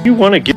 You want to get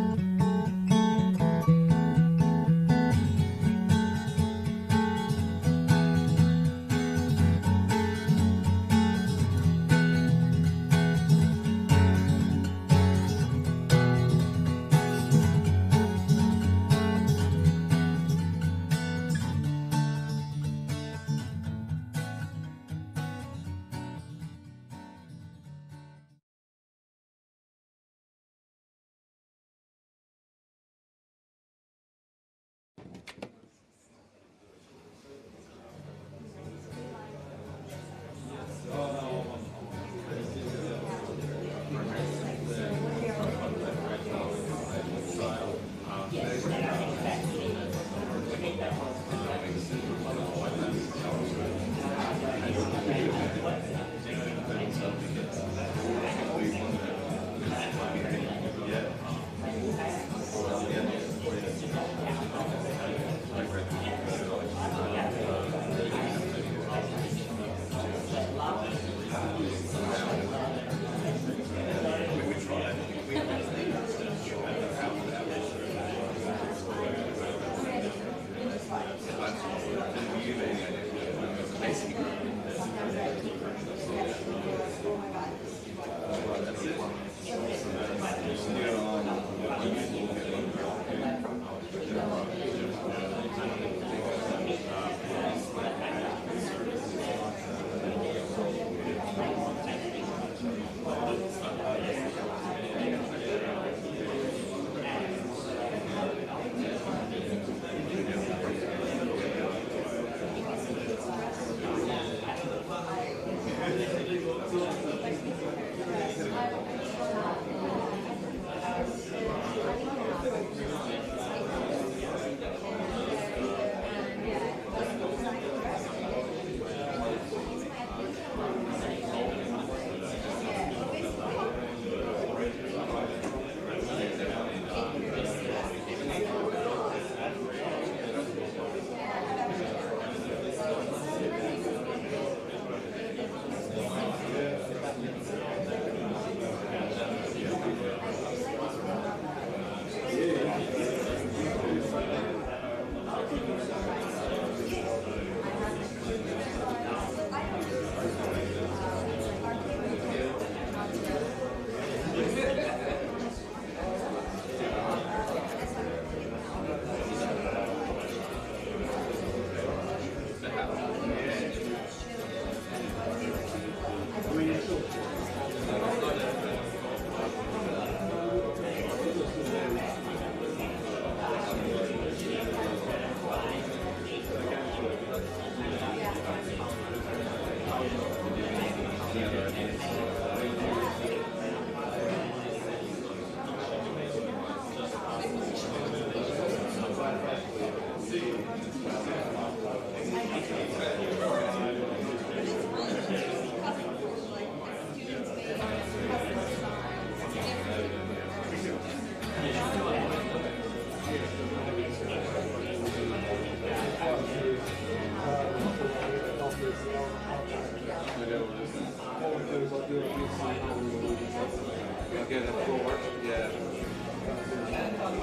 get a cohort. Yeah.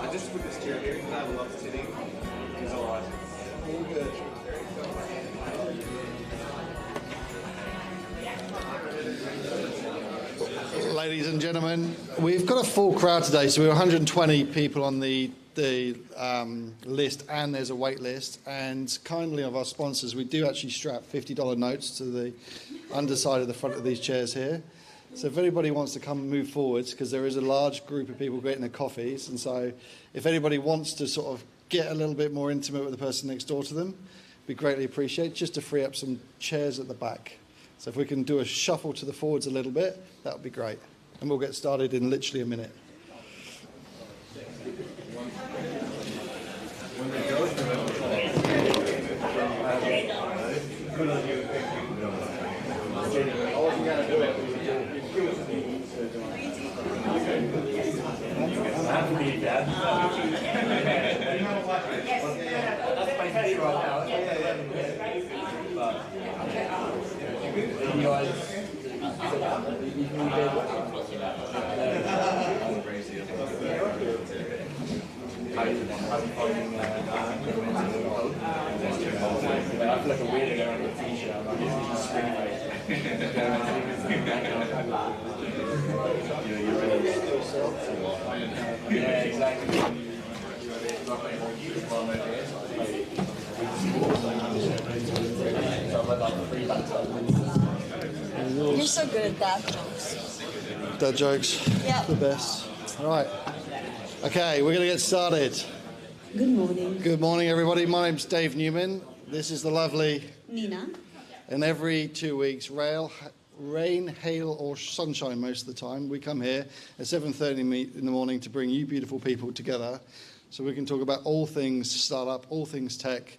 I just put this chair here because I love sitting. It's all right. All good. Ladies and gentlemen, we've got a full crowd today, so we're 120 people on the list, and there's a wait list. And kindly of our sponsors, we do actually strap $50 notes to the underside of the front of these chairs here. So if anybody wants to come and move forwards, because there is a large group of people getting their coffees, and so if anybody wants to sort of get a little bit more intimate with the person next door to them, we greatly appreciate just to free up some chairs at the back. So if we can do a shuffle to the forwards a little bit, that would be great. And we'll get started in literally a minute. You're so good at dad jokes. Dad jokes, Yep. the best. All right. Okay, we're going to get started. Good morning. Good morning, everybody. My name's Dave Newman. This is the lovely Nina. And every 2 weeks, rain, hail, or sunshine most of the time, we come here at 7:30 in the morning to bring you beautiful people together so we can talk about all things startup, all things tech,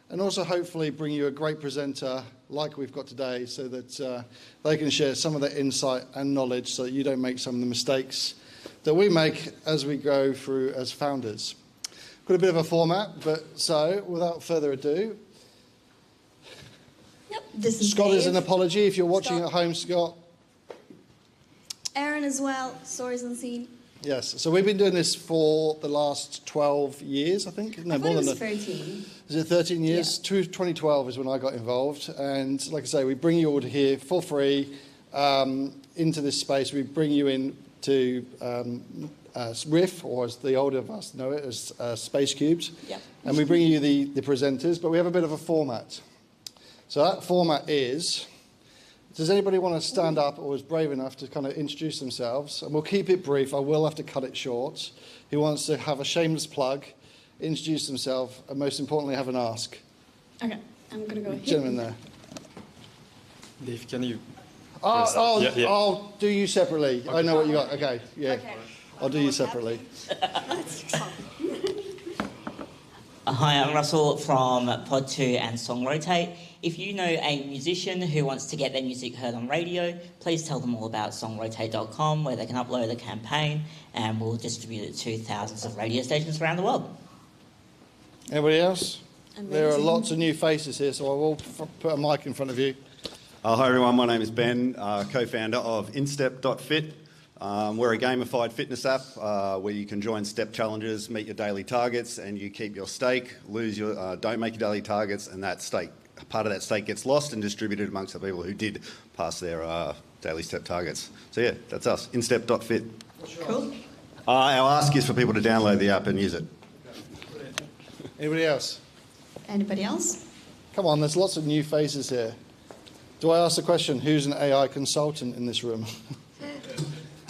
and also hopefully bring you a great presenter like we've got today so that they can share some of their insight and knowledge so that you don't make some of the mistakes that we make as we go through as founders. Got a bit of a format, but so without further ado, Yep, this is Scott Dave. is an apology if you're watching Scott. at home, Scott. Aaron as well, stories unseen. Yes, so we've been doing this for the last 12 years, I think. No, I thought more it than was that. 13. Is it 13 years? Yeah. 2012 is when I got involved. And like I say, we bring you all here for free into this space. We bring you in to Riff, or as the older of us know it, as Space Cubes. Yep. And we bring you the presenters, but we have a bit of a format. So that format is, does anybody want to stand up or is brave enough to kind of introduce themselves? And we'll keep it brief. I will have to cut it short. Who wants to have a shameless plug, introduce themselves, and most importantly, have an ask? Okay, I'm going to go here. Gentleman there. Dave, can you? Oh, Yeah. I'll do you separately. Okay. I know what you got. Okay, yeah. Okay. I'll do you separately. Hi, I'm Russell from Pod2 and Song Rotate. If you know a musician who wants to get their music heard on radio, please tell them all about songrotate.com where they can upload a campaign and we'll distribute it to thousands of radio stations around the world. Anybody else? Amazing. There are lots of new faces here, so I will put a mic in front of you. Hi everyone, my name is Ben, co-founder of InStep.fit. We're a gamified fitness app where you can join step challenges, meet your daily targets, and you keep your stake, don't make your daily targets, and that stake, part of that stake gets lost and distributed amongst the people who did pass their daily step targets. So yeah, that's us, InStep.fit. Cool. Our ask is for people to download the app and use it. Anybody else? Anybody else? Come on, there's lots of new faces here. Do I ask the question, who's an AI consultant in this room?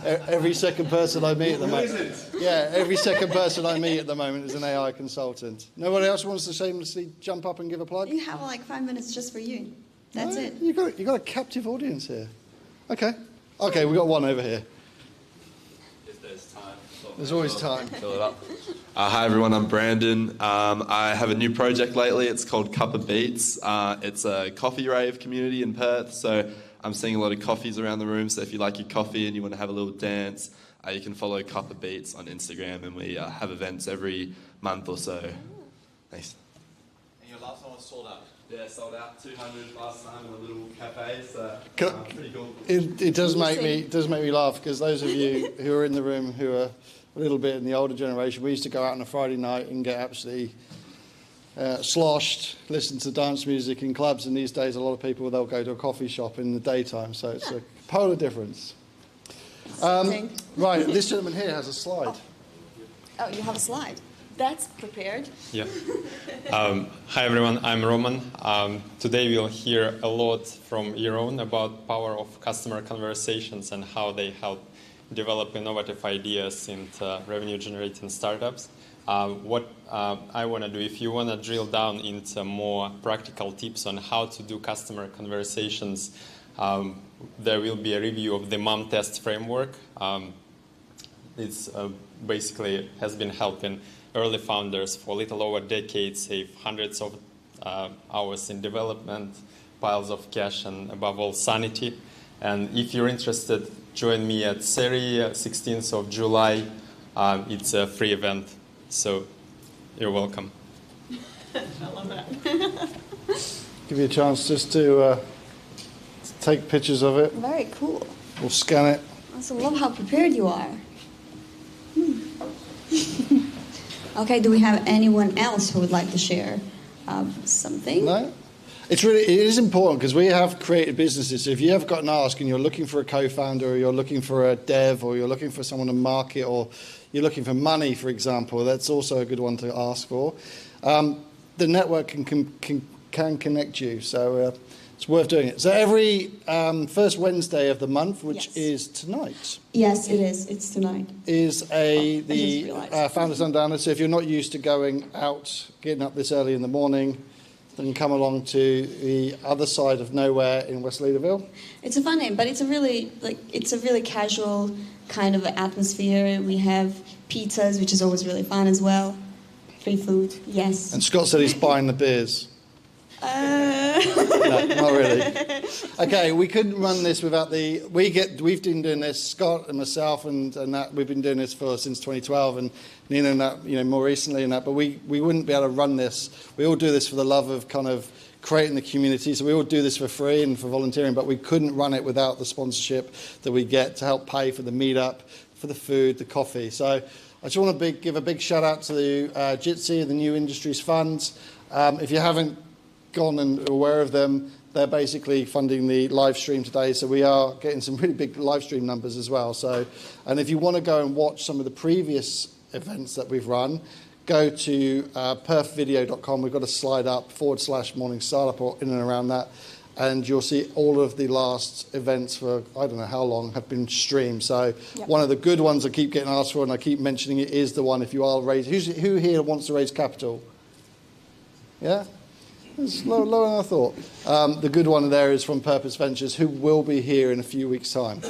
Every second person I meet at the moment. Yeah, every second person I meet at the moment is an AI consultant. Nobody else wants to shamelessly jump up and give a plug? You have like 5 minutes just for you. That's No, it. You got a captive audience here. Okay, we got one over here. If there's time. There's always time. Fill it up. Hi everyone, I'm Brandon. I have a new project lately. It's called Cup of Beats. It's a coffee rave community in Perth. So I'm seeing a lot of coffees around the room. So if you like your coffee and you want to have a little dance, you can follow Cup of Beats on Instagram. And we have events every month or so. Thanks. And your last one was sold out. Yeah, sold out 200 last time in a little cafe. So pretty cool. It does make me laugh because those of you who are in the room who are a little bit in the older generation, we used to go out on a Friday night and get absolutely sloshed, listen to dance music in clubs, and these days a lot of people, they'll go to a coffee shop in the daytime, so it's a polar difference. Right, this gentleman here has a slide. Oh, you have a slide. That's prepared. Yeah. Hi everyone, I'm Roman. Today we'll hear a lot from Jeroen about power of customer conversations and how they help develop innovative ideas into revenue-generating startups. What I want to do, if you want to drill down into more practical tips on how to do customer conversations, there will be a review of the MOM test framework. It's basically has been helping early founders for a little over a decade save hundreds of hours in development, piles of cash, and above all, sanity. And if you're interested, join me at Seri, 16th of July. It's a free event, so you're welcome. I love that. Give you a chance just to take pictures of it. Very cool. We'll scan it. I also love how prepared you are. Okay, do we have anyone else who would like to share something? No? It is important because we have created businesses. So if you have got an ask and you're looking for a co-founder, or you're looking for a dev, or you're looking for someone to market, or you're looking for money, for example, that's also a good one to ask for. The network can connect you, so it's worth doing it. So every first Wednesday of the month, which is tonight. Yes, it is. It's tonight. Is the Founder Sundowner. So if you're not used to going out, getting up this early in the morning, then you come along to the other side of nowhere in West Leaderville. It's a fun name, but it's a really casual kind of atmosphere. We have pizzas, which is always really fun as well. Free food, yes. And Scott said he's buying the beers. No, not really. Okay, we couldn't run this without we've been doing this, Scott and myself and that, we've been doing this since 2012, and Nina and that, more recently and that, but we wouldn't be able to run this. We all do this for the love of kind of creating the community, so we all do this for free and for volunteering, but we couldn't run it without the sponsorship that we get to help pay for the meetup, for the food, the coffee. So I just want to give a big shout out to the Jitsi, the New Industries Fund. If you haven't gone and aware of them, they're basically funding the live stream today, so we are getting some really big live stream numbers as well. So, and if you want to go and watch some of the previous events that we've run, go to perfvideo.com. We've got a slide up /morning startup or in and around that, and you'll see all of the last events for I don't know how long have been streamed. So one of the good ones I keep getting asked for, and I keep mentioning it, is the one if you are raising. Who here wants to raise capital? Yeah. It's lower than I thought. The good one there is from Purpose Ventures, who will be here in a few weeks' time.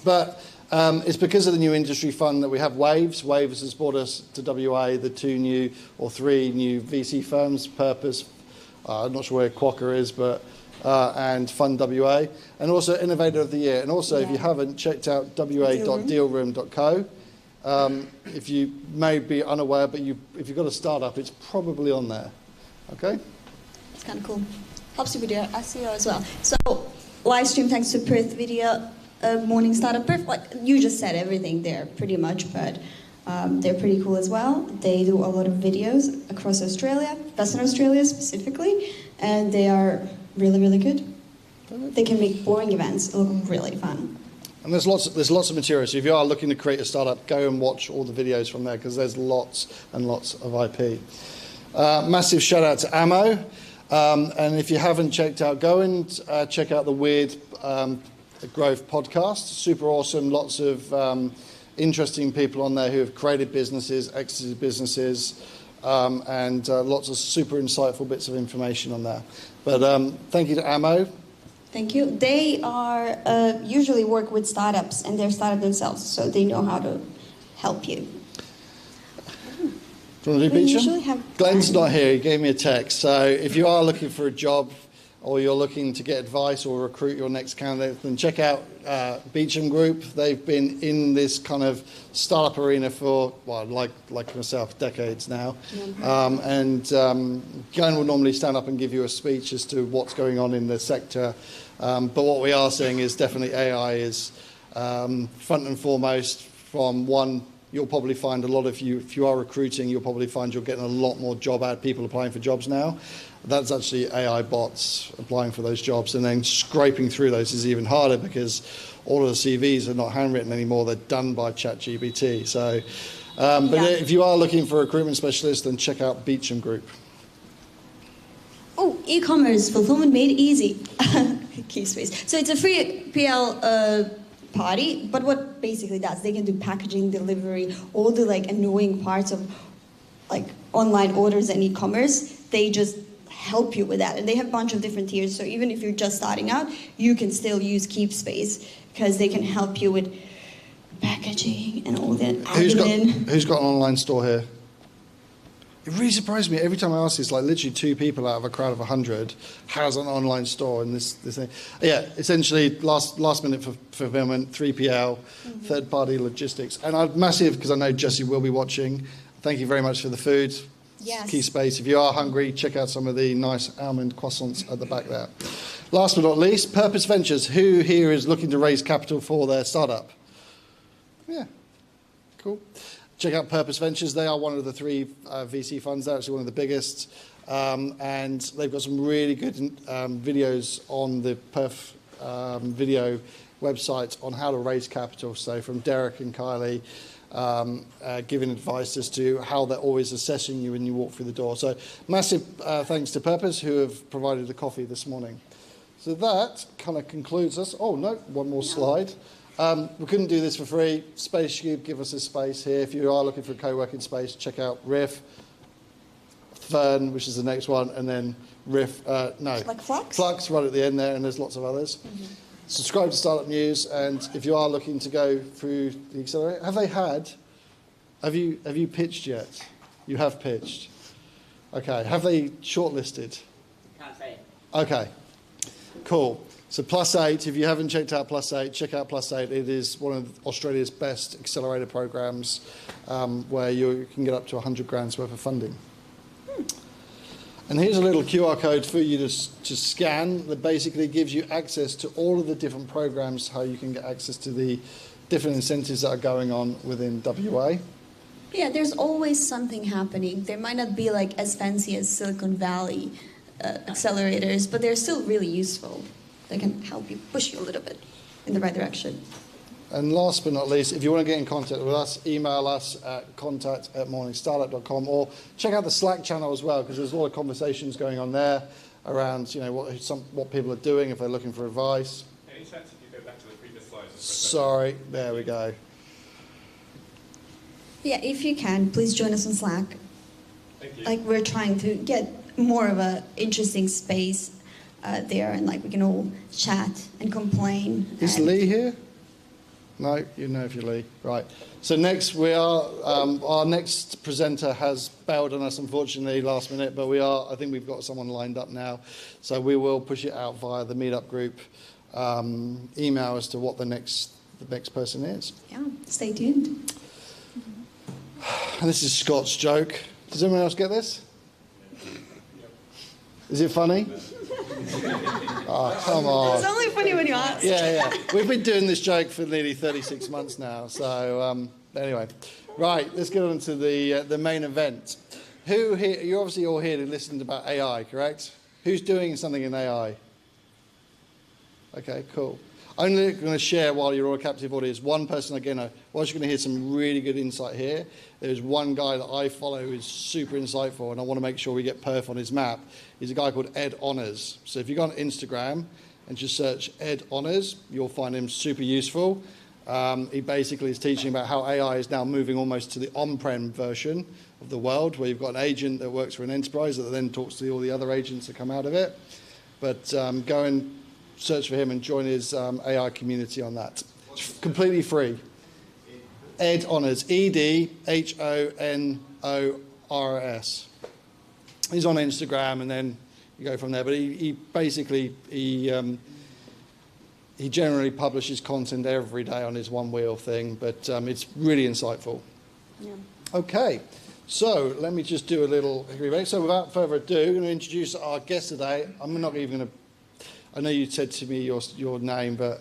But it's because of the New Industry Fund that we have Waves. Waves has brought us to WA the 3 new VC firms, Purpose, I'm not sure where Quokka is, but and Fund WA, and also Innovator of the Year. And also, if you haven't checked out wa.dealroom.co, if you may be unaware, but if you've got a startup, it's probably on there. Okay? It's kind of cool. Helps you with your SEO as well. So, live stream thanks to Perth Video, Morning Startup. Perth, like you just said everything there pretty much, but they're pretty cool as well. They do a lot of videos across Australia, Western Australia specifically, and they are really, really good. They can make boring events look really fun. And there's lots of material. So if you are looking to create a startup, go and watch all the videos from there, because there's lots and lots of IP. Massive shout out to Ammo. And if you haven't checked out, go and check out the Weird Growth podcast. Super awesome. Lots of interesting people on there who have created businesses, exited businesses, and lots of super insightful bits of information on there. But thank you to Ammo. Thank you. They are usually work with startups, and they're startup themselves, so they know how to help you. Do you want to do Beecham? Glenn's not here. He gave me a text. So if you are looking for a job, or you're looking to get advice or recruit your next candidate, then check out Beecham Group. They've been in this kind of startup arena for, well, like myself, decades now. And Glenn will normally stand up and give you a speech as to what's going on in the sector. But what we are seeing is definitely AI is front and foremost. From one, you'll probably find a lot of you, if you are recruiting, you'll probably find you're getting a lot more people applying for jobs now. That's actually AI bots applying for those jobs, and then scraping through those is even harder because all of the CVs are not handwritten anymore, they're done by ChatGPT. So, but if you are looking for a recruitment specialist, then check out Beecham Group. Oh, e-commerce, fulfillment made easy. Keyspace. So it's a free PL party, but what basically does, they can do packaging, delivery, all the annoying parts of online orders and e-commerce. They just help you with that, and they have a bunch of different tiers, so even if you're just starting out, you can still use Keepspace because they can help you with packaging and all that admin. Who's got an online store here? It really surprised me every time I ask this, literally 2 people out of a crowd of 100 has an online store in this thing. Yeah, essentially last minute fulfillment, 3PL, third-party logistics. And I'm massive, because I know Jesse will be watching. Thank you very much for the food. Yes. Keyspace. If you are hungry, check out some of the nice almond croissants at the back there. Last but not least, Purpose Ventures. Who here is looking to raise capital for their startup? Yeah, cool. Check out Purpose Ventures. They are one of the 3 VC funds. They're actually one of the biggest. and they've got some really good videos on the Perf video website on how to raise capital. So from Derek and Kylie, giving advice as to how they're always assessing you when you walk through the door. So massive thanks to Purpose, who have provided the coffee this morning. So that kind of concludes us. Oh, no, one more slide. We couldn't do this for free. SpaceCube, give us a space here. If you are looking for a co-working space, check out Riff, Fern, which is the next one, and then Riff, Like Flux? Flux right at the end there, and there's lots of others. Mm-hmm. Subscribe to Startup News, and if you are looking to go through the accelerator, have you pitched yet? You have pitched. Okay. Have they shortlisted? Can't say it. Okay. Cool. So +8, if you haven't checked out +8, check out +8. It is one of Australia's best accelerator programs where you can get up to 100 grand's worth of funding. And here's a little QR code for you to scan that basically gives you access to all of the different programs, how you can get access to the different incentives that are going on within WA. Yeah, there's always something happening. They might not be like as fancy as Silicon Valley accelerators, but they're still really useful. They can help you push you a little bit in the right direction. And last but not least, if you want to get in contact with us, email us at contact@morningstartup.com, or check out the Slack channel as well, because there's a lot of conversations going on there around what people are doing if they're looking for advice. Any chance if you go back to the previous slides? Sorry, there we go. Yeah, if you can, please join us on Slack. Thank you. Like, we're trying to get more of a interesting space there, and like we can all chat and complain. Is Lee here? No, you know if you're Lee. Right. So next our next presenter has bailed on us, unfortunately, last minute, but I think we've got someone lined up now. So we will push it out via the meetup group email as to what the next person is. Yeah, stay tuned. And this is Scott's joke. Does anyone else get this? Is it funny? Oh, come on. It's only funny when you ask. Yeah. We've been doing this joke for nearly 36 months now. So anyway, right, let's get on to the main event. Who here? You're obviously all here to listen about AI, correct? Who's doing something in AI? Okay, cool. I'm only going to share, while you're all a captive audience, one person again. Whilst you're going to hear some really good insight here, there's one guy that I follow who's super insightful, and I want to make sure we get perf on his map. He's a guy called Ed Honors. So if you go on Instagram and just search Ed Honors, you'll find him super useful. He basically is teaching about how AI is now moving almost to the on-prem version of the world, where you've got an agent that works for an enterprise that then talks to all the other agents that come out of it. But go and search for him and join his AI community on that. It's completely free. Ed Honors, EDHONORS. He's on Instagram, and then you go from there. But he basically generally publishes content every day on his One Wheel thing, but it's really insightful. Yeah. Okay, so let me just do a little rebate. So without further ado, I'm going to introduce our guest today. I'm not even going to. I know you said to me your name, but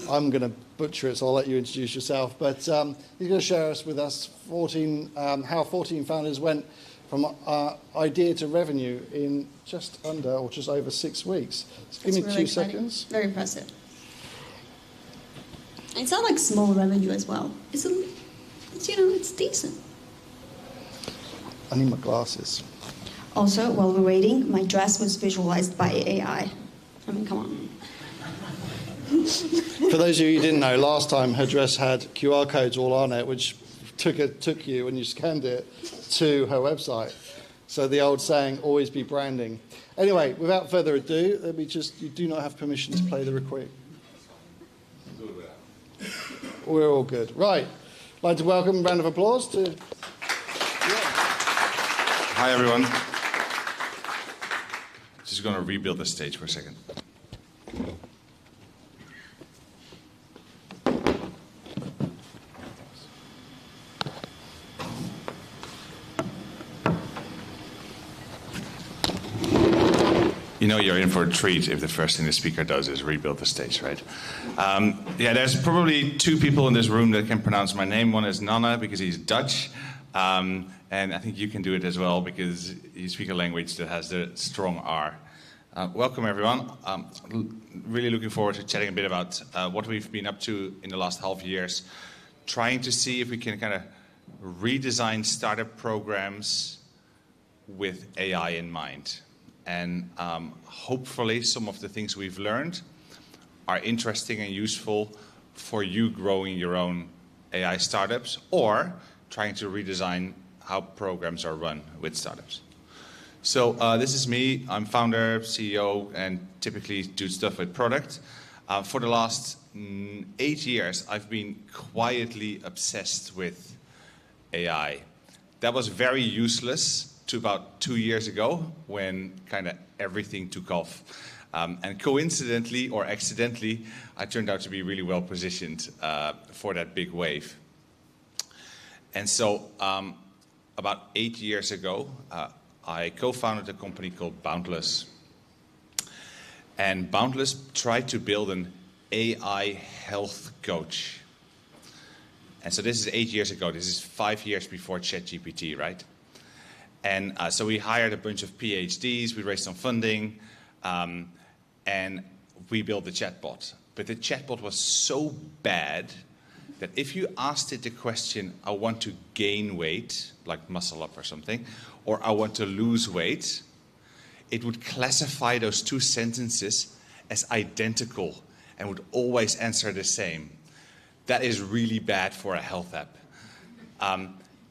I'm going to butcher it, so I'll let you introduce yourself. But he's going to share with us how 14 founders went from idea to revenue in just under or just over 6 weeks. So give me really 2 exciting. seconds. Very impressive. It's not like small revenue as well. It's decent. I need my glasses. Also, while we're waiting, my dress was visualized by AI. I mean, come on. For those of you who didn't know, last time her dress had QR codes all on it, which took you, when you scanned it, to her website. So the old saying, always be branding. Anyway, without further ado, you do not have permission to play the recording. We're all good. Right. I'd like to welcome a round of applause to... Hi, everyone. Just going to rebuild the stage for a second. You know you're in for a treat if the first thing the speaker does is rebuild the stage, right? There's probably 2 people in this room that can pronounce my name. One is Nana, because he's Dutch. And I think you can do it as well because you speak a language that has the strong R. Welcome, everyone. Really looking forward to chatting a bit about what we've been up to in the last half years, trying to see if we can kind of redesign startup programs with AI in mind. And hopefully some of the things we've learned are interesting and useful for you growing your own AI startups or trying to redesign how programs are run with startups. So this is me. I'm founder, CEO, and typically do stuff with product. For the last 8 years, I've been quietly obsessed with AI. That was very useless to about 2 years ago when kind of everything took off. And coincidentally or accidentally, I turned out to be really well positioned for that big wave. And so about 8 years ago, I co-founded a company called Boundless. And Boundless tried to build an AI health coach. And so this is 8 years ago. This is 5 years before ChatGPT, right? And so we hired a bunch of PhDs, we raised some funding, and we built the chatbot. But the chatbot was so bad that if you asked it the question, I want to gain weight, like muscle up or something, or I want to lose weight, it would classify those two sentences as identical and would always answer the same. That is really bad for a health app.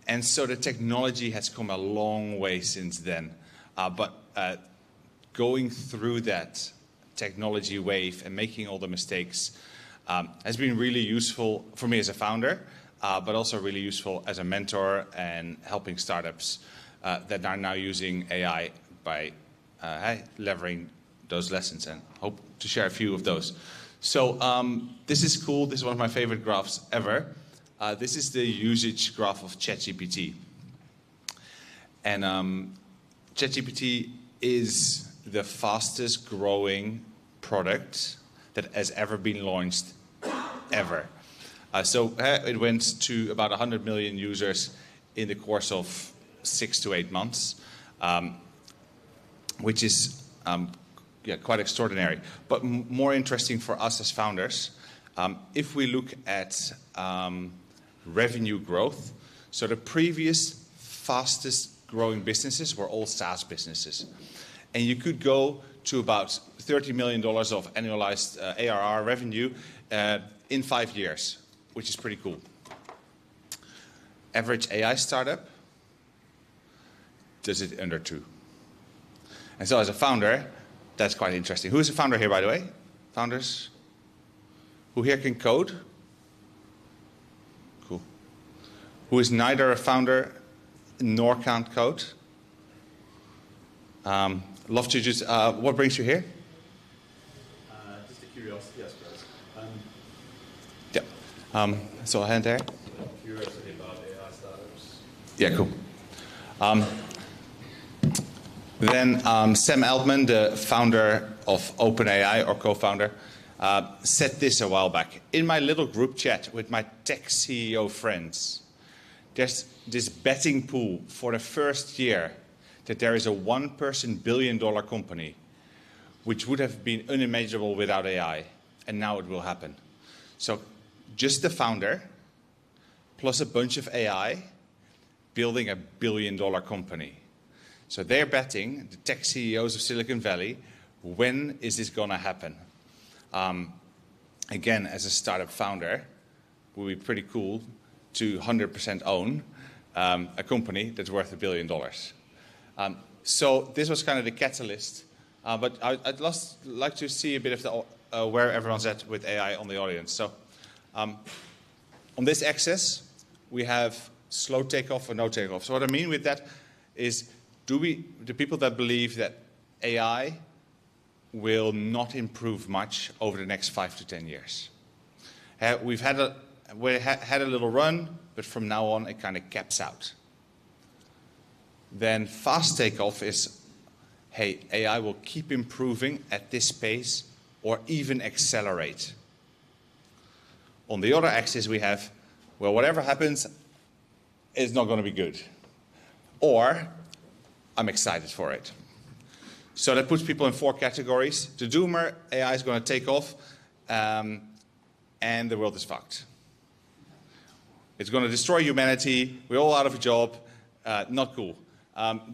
And so the technology has come a long way since then. But going through that technology wave and making all the mistakes has been really useful for me as a founder, but also really useful as a mentor and helping startups that are now using AI by leveraging those lessons, and hope to share a few of those. So this is cool. This is one of my favorite graphs ever. This is the usage graph of ChatGPT. And ChatGPT is the fastest growing product that has ever been launched, ever. So it went to about 100 million users in the course of 6 to 8 months, which is quite extraordinary. But more interesting for us as founders, if we look at revenue growth, so the previous fastest growing businesses were all SaaS businesses. And you could go to about $30 million of annualized ARR revenue in 5 years, which is pretty cool. Average AI startup does it under 2. And so as a founder, that's quite interesting. Who is a founder here, by the way? Founders? Who here can code? Cool. Who is neither a founder nor can't code? Love to just, what brings you here? Just a curiosity, I suppose. Yeah. So a hand there. Curiosity about AI startups. Yeah, cool. Then Sam Altman, the founder of OpenAI, or co-founder, said this a while back. In my little group chat with my tech CEO friends, there's this betting pool for the first year that there is a one-person billion-dollar company which would have been unimaginable without AI, and now it will happen. So just the founder plus a bunch of AI building a billion-dollar company. So they're betting, the tech CEOs of Silicon Valley, when is this going to happen? Again, as a startup founder, it would be pretty cool to 100% own a company that's worth $1 billion. So this was kind of the catalyst, but I'd like to see a bit of the, where everyone's at with AI on the audience. So on this axis, we have slow takeoff or no takeoff. So what I mean with that is, the people that believe that AI will not improve much over the next 5 to 10 years. We had a little run, but from now on it kind of caps out. Then fast takeoff is, hey, AI will keep improving at this pace or even accelerate. On the other axis we have, well, whatever happens, it's not going to be good. Or I'm excited for it. So that puts people in 4 categories. The doomer, AI is going to take off, and the world is fucked. It's going to destroy humanity. We're all out of a job. Not cool.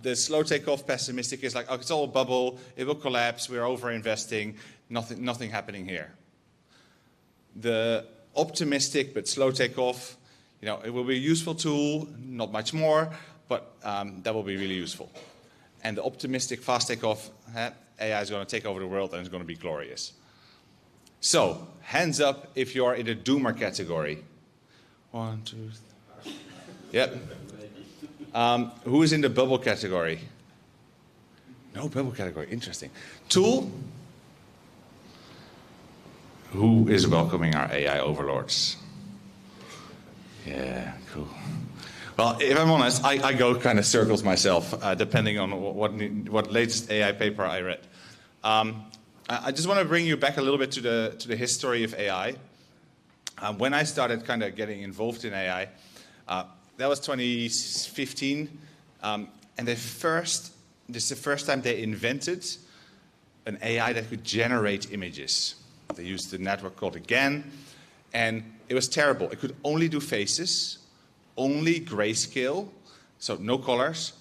The slow takeoff, pessimistic, is like, oh, it's all a bubble. It will collapse. We're over-investing. Nothing happening here. The optimistic but slow takeoff, it will be a useful tool, not much more, but that will be really useful. And the optimistic fast takeoff, AI is going to take over the world and it's going to be glorious. So, hands up if you're in the doomer category. 1, 2, 3. Yep. Who is in the bubble category? No bubble category. Interesting. Tool. Who is welcoming our AI overlords? Yeah, cool. Well, if I'm honest, I go kind of circles myself, depending on what latest AI paper I read. I just want to bring you back a little bit to the history of AI. When I started kind of getting involved in AI, that was 2015, and this is the first time they invented an AI that could generate images. They used the network called a GAN, and it was terrible. It could only do faces, only grayscale, so no colors,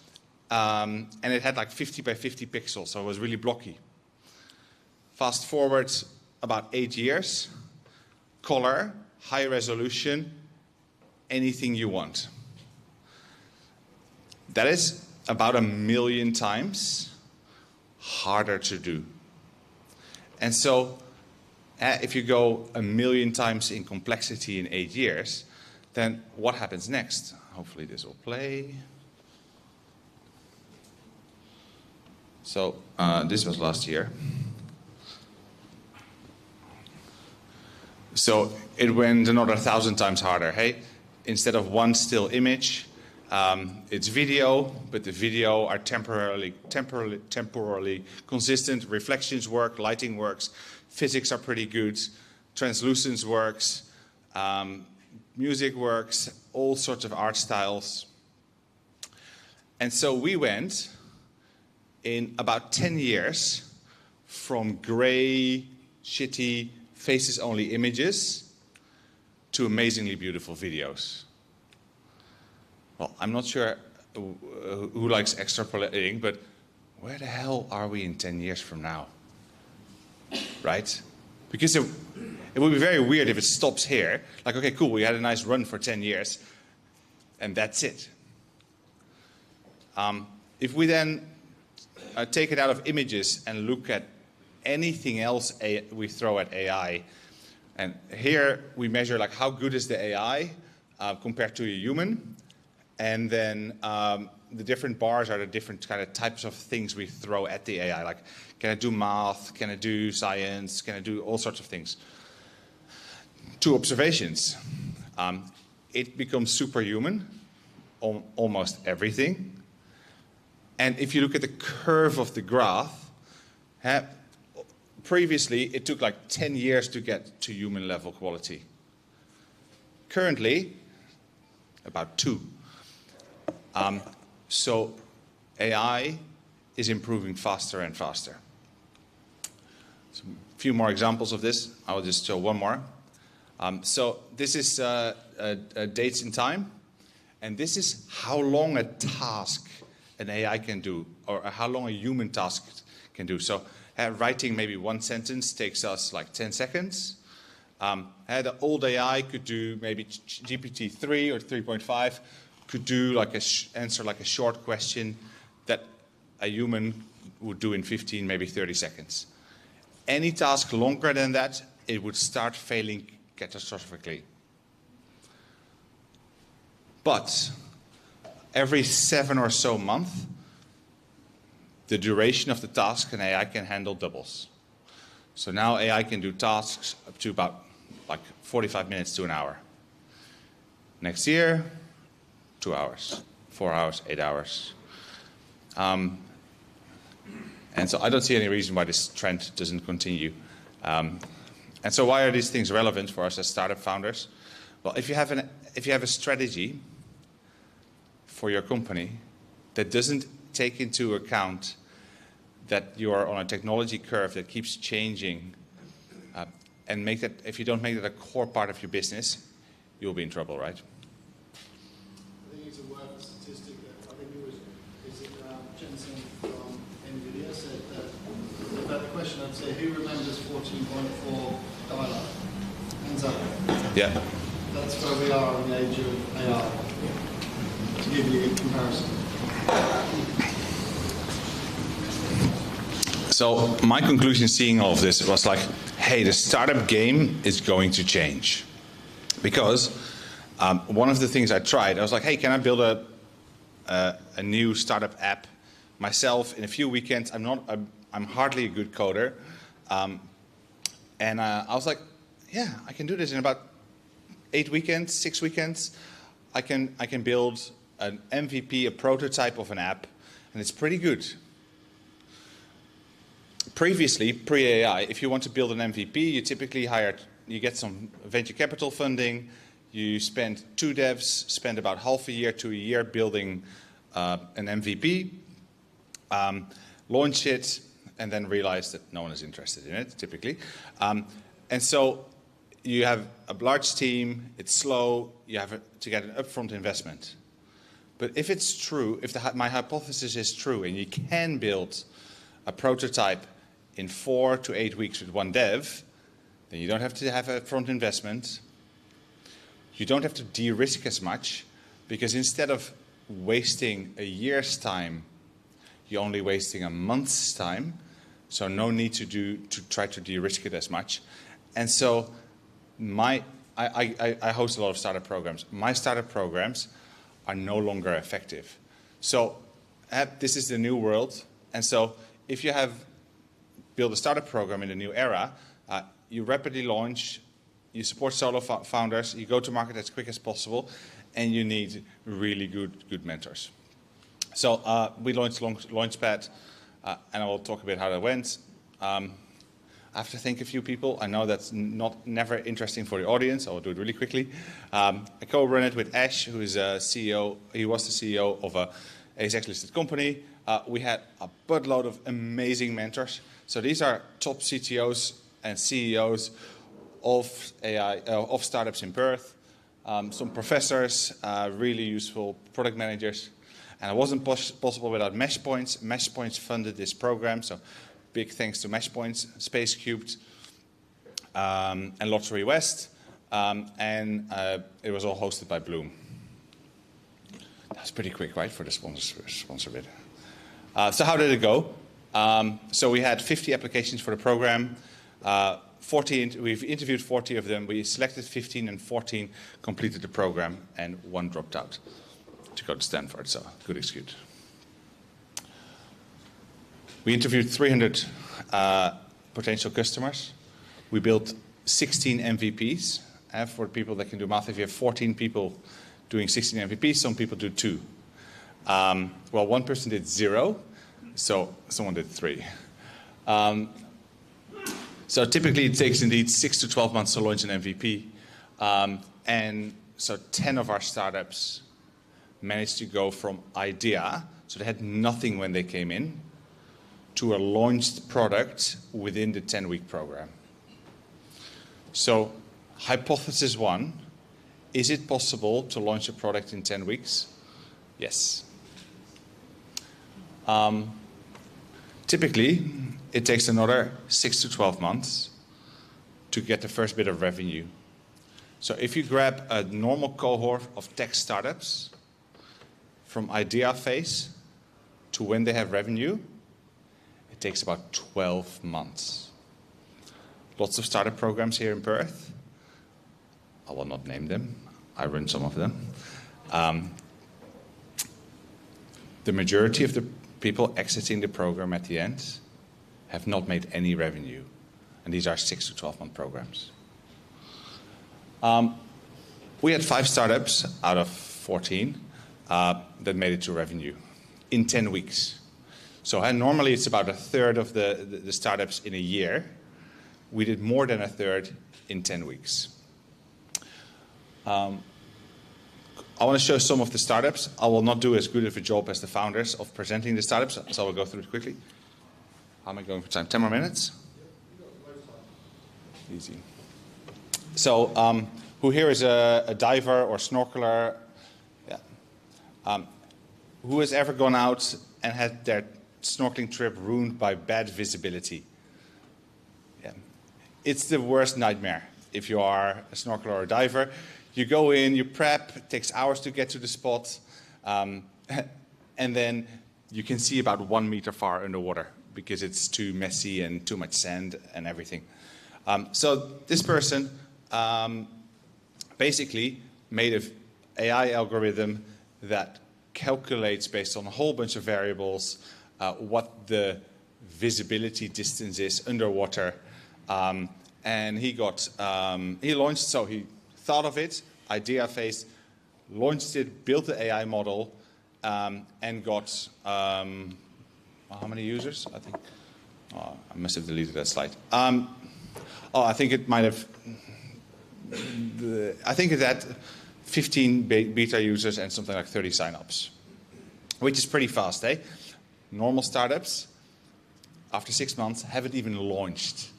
and it had like 50 by 50 pixels, so it was really blocky. Fast forward about 8 years, color, high resolution, anything you want. That is about 1 million times harder to do. And so, if you go 1 million times in complexity in 8 years, then what happens next? Hopefully this will play. So this was last year. So it went another 1,000 times harder. Hey, instead of one still image, it's video, but the video are temporarily consistent. Reflections work, lighting works, physics are pretty good, translucence works, music works, all sorts of art styles. And so we went in about 10 years from gray, shitty, faces-only images to amazingly beautiful videos. Well, I'm not sure who likes extrapolating, but where the hell are we in 10 years from now? Right? Because it would be very weird if it stops here. Like, okay, cool, we had a nice run for 10 years, and that's it. If we then take it out of images and look at anything else we throw at AI, and here we measure like how good is the AI compared to a human, and then the different bars are the different kind of types of things we throw at the AI. Like, can I do math? Can I do science? Can I do all sorts of things? 2 observations. It becomes superhuman on almost everything. And if you look at the curve of the graph, previously it took like 10 years to get to human level quality. Currently, about 2. So AI is improving faster and faster. So a few more examples of this. I will just show one more. So this is dates in time, and this is how long a task an AI can do, or how long a human task can do. So writing maybe 1 sentence takes us like 10 seconds. The old AI could do maybe GPT-3 or 3.5 could do like answer like a short question that a human would do in 15, maybe 30 seconds. Any task longer than that, it would start failing catastrophically. But every 7 or so months, the duration of the task an AI can handle doubles. So now AI can do tasks up to about like 45 minutes to an hour. Next year, 2 hours, 4 hours, 8 hours. And so I don't see any reason why this trend doesn't continue. And so why are these things relevant for us as startup founders? Well, if you have a strategy for your company that doesn't take into account that you are on a technology curve that keeps changing, and make that, if you don't make that a core part of your business, you'll be in trouble, right? I think it's a worth a statistic that I think it was, is it Jensen from NVIDIA said that about the question, I'd say, who remembers 14.4 dial-up? Hands up. Yeah. That's where we are in the age of AI, to give you a comparison. So my conclusion seeing all of this was like, hey, the startup game is going to change. Because one of the things I tried, I was like, hey, can I build a new startup app myself in a few weekends? I'm hardly a good coder. And I was like, yeah, I can do this in about 8 weekends, 6 weekends. I can build an MVP, a prototype of an app, and it's pretty good. Previously, pre-AI, if you want to build an MVP, you typically you get some venture capital funding, you spend 2 devs, spend about half a year to a year building an MVP, launch it, and then realize that no one is interested in it, typically. And so you have a large team, it's slow, you have to get an upfront investment. But if it's true, if my hypothesis is true, and you can build a prototype in 4 to 8 weeks with 1 dev, then you don't have to have a front investment. You don't have to de-risk as much, because instead of wasting a year's time, you're only wasting a month's time. So no need to try to de-risk it as much. And so I host a lot of startup programs. My startup programs are no longer effective. So this is the new world. And so if you have build a startup program in the new era, you rapidly launch, you support solo founders, you go to market as quick as possible, and you need really good mentors. So we launched LaunchPad, and I will talk a bit how that went. I have to thank a few people. I know that's never interesting for the audience. I will do it really quickly. I co-run it with Ash, who is a CEO. He was the CEO of a ASX-listed company. We had a buttload of amazing mentors. So these are top CTOs and CEOs of AI, of startups in Perth. Some professors, really useful product managers. And it wasn't possible without Meshpoints. Meshpoints funded this program, so big thanks to Meshpoints, Space Cubed, and Lottery West. And it was all hosted by Bloom. That's pretty quick, right, for the sponsor bit. So how did it go? So we had 50 applications for the program. We've interviewed 40 of them. We selected 15, and 14 completed the program, and 1 dropped out to go to Stanford, so good excuse. We interviewed 300 potential customers. We built 16 MVPs. For people that can do math, if you have 14 people doing 16 MVPs, some people do 2. Well, 1 person did 0, so someone did 3. So typically it takes indeed 6 to 12 months to launch an MVP. And so 10 of our startups managed to go from idea, so they had nothing when they came in, to a launched product within the 10-week program. So hypothesis 1, is it possible to launch a product in 10 weeks? Yes. Typically, it takes another 6 to 12 months to get the first bit of revenue. So if you grab a normal cohort of tech startups, from idea phase to when they have revenue, it takes about 12 months. Lots of startup programs here in Perth. I will not name them. I run some of them. The majority of the people exiting the program at the end have not made any revenue. And these are 6 to 12 month programs. We had 5 startups out of 14 that made it to revenue in 10 weeks. So normally it's about a third of the startups in a year. We did more than a third in 10 weeks. I want to show some of the startups. I will not do as good of a job as the founders of presenting the startups, so I will go through it quickly. How am I going for time? 10 more minutes? Easy. So, who here is a diver or snorkeler? Yeah. Who has ever gone out and had their snorkeling trip ruined by bad visibility? Yeah. It's the worst nightmare if you are a snorkeler or a diver. You go in, you prep, it takes hours to get to the spot, and then you can see about 1 meter far underwater because it's too messy and too much sand and everything. So this person basically made an AI algorithm that calculates based on a whole bunch of variables what the visibility distance is underwater. And he launched, so he thought of it, idea phase, launched it, built the AI model, and got, how many users? I think, I must have deleted that slide. I think it might have, I think it had 15 beta users and something like 30 signups, which is pretty fast, eh? Normal startups, after 6 months, haven't even launched.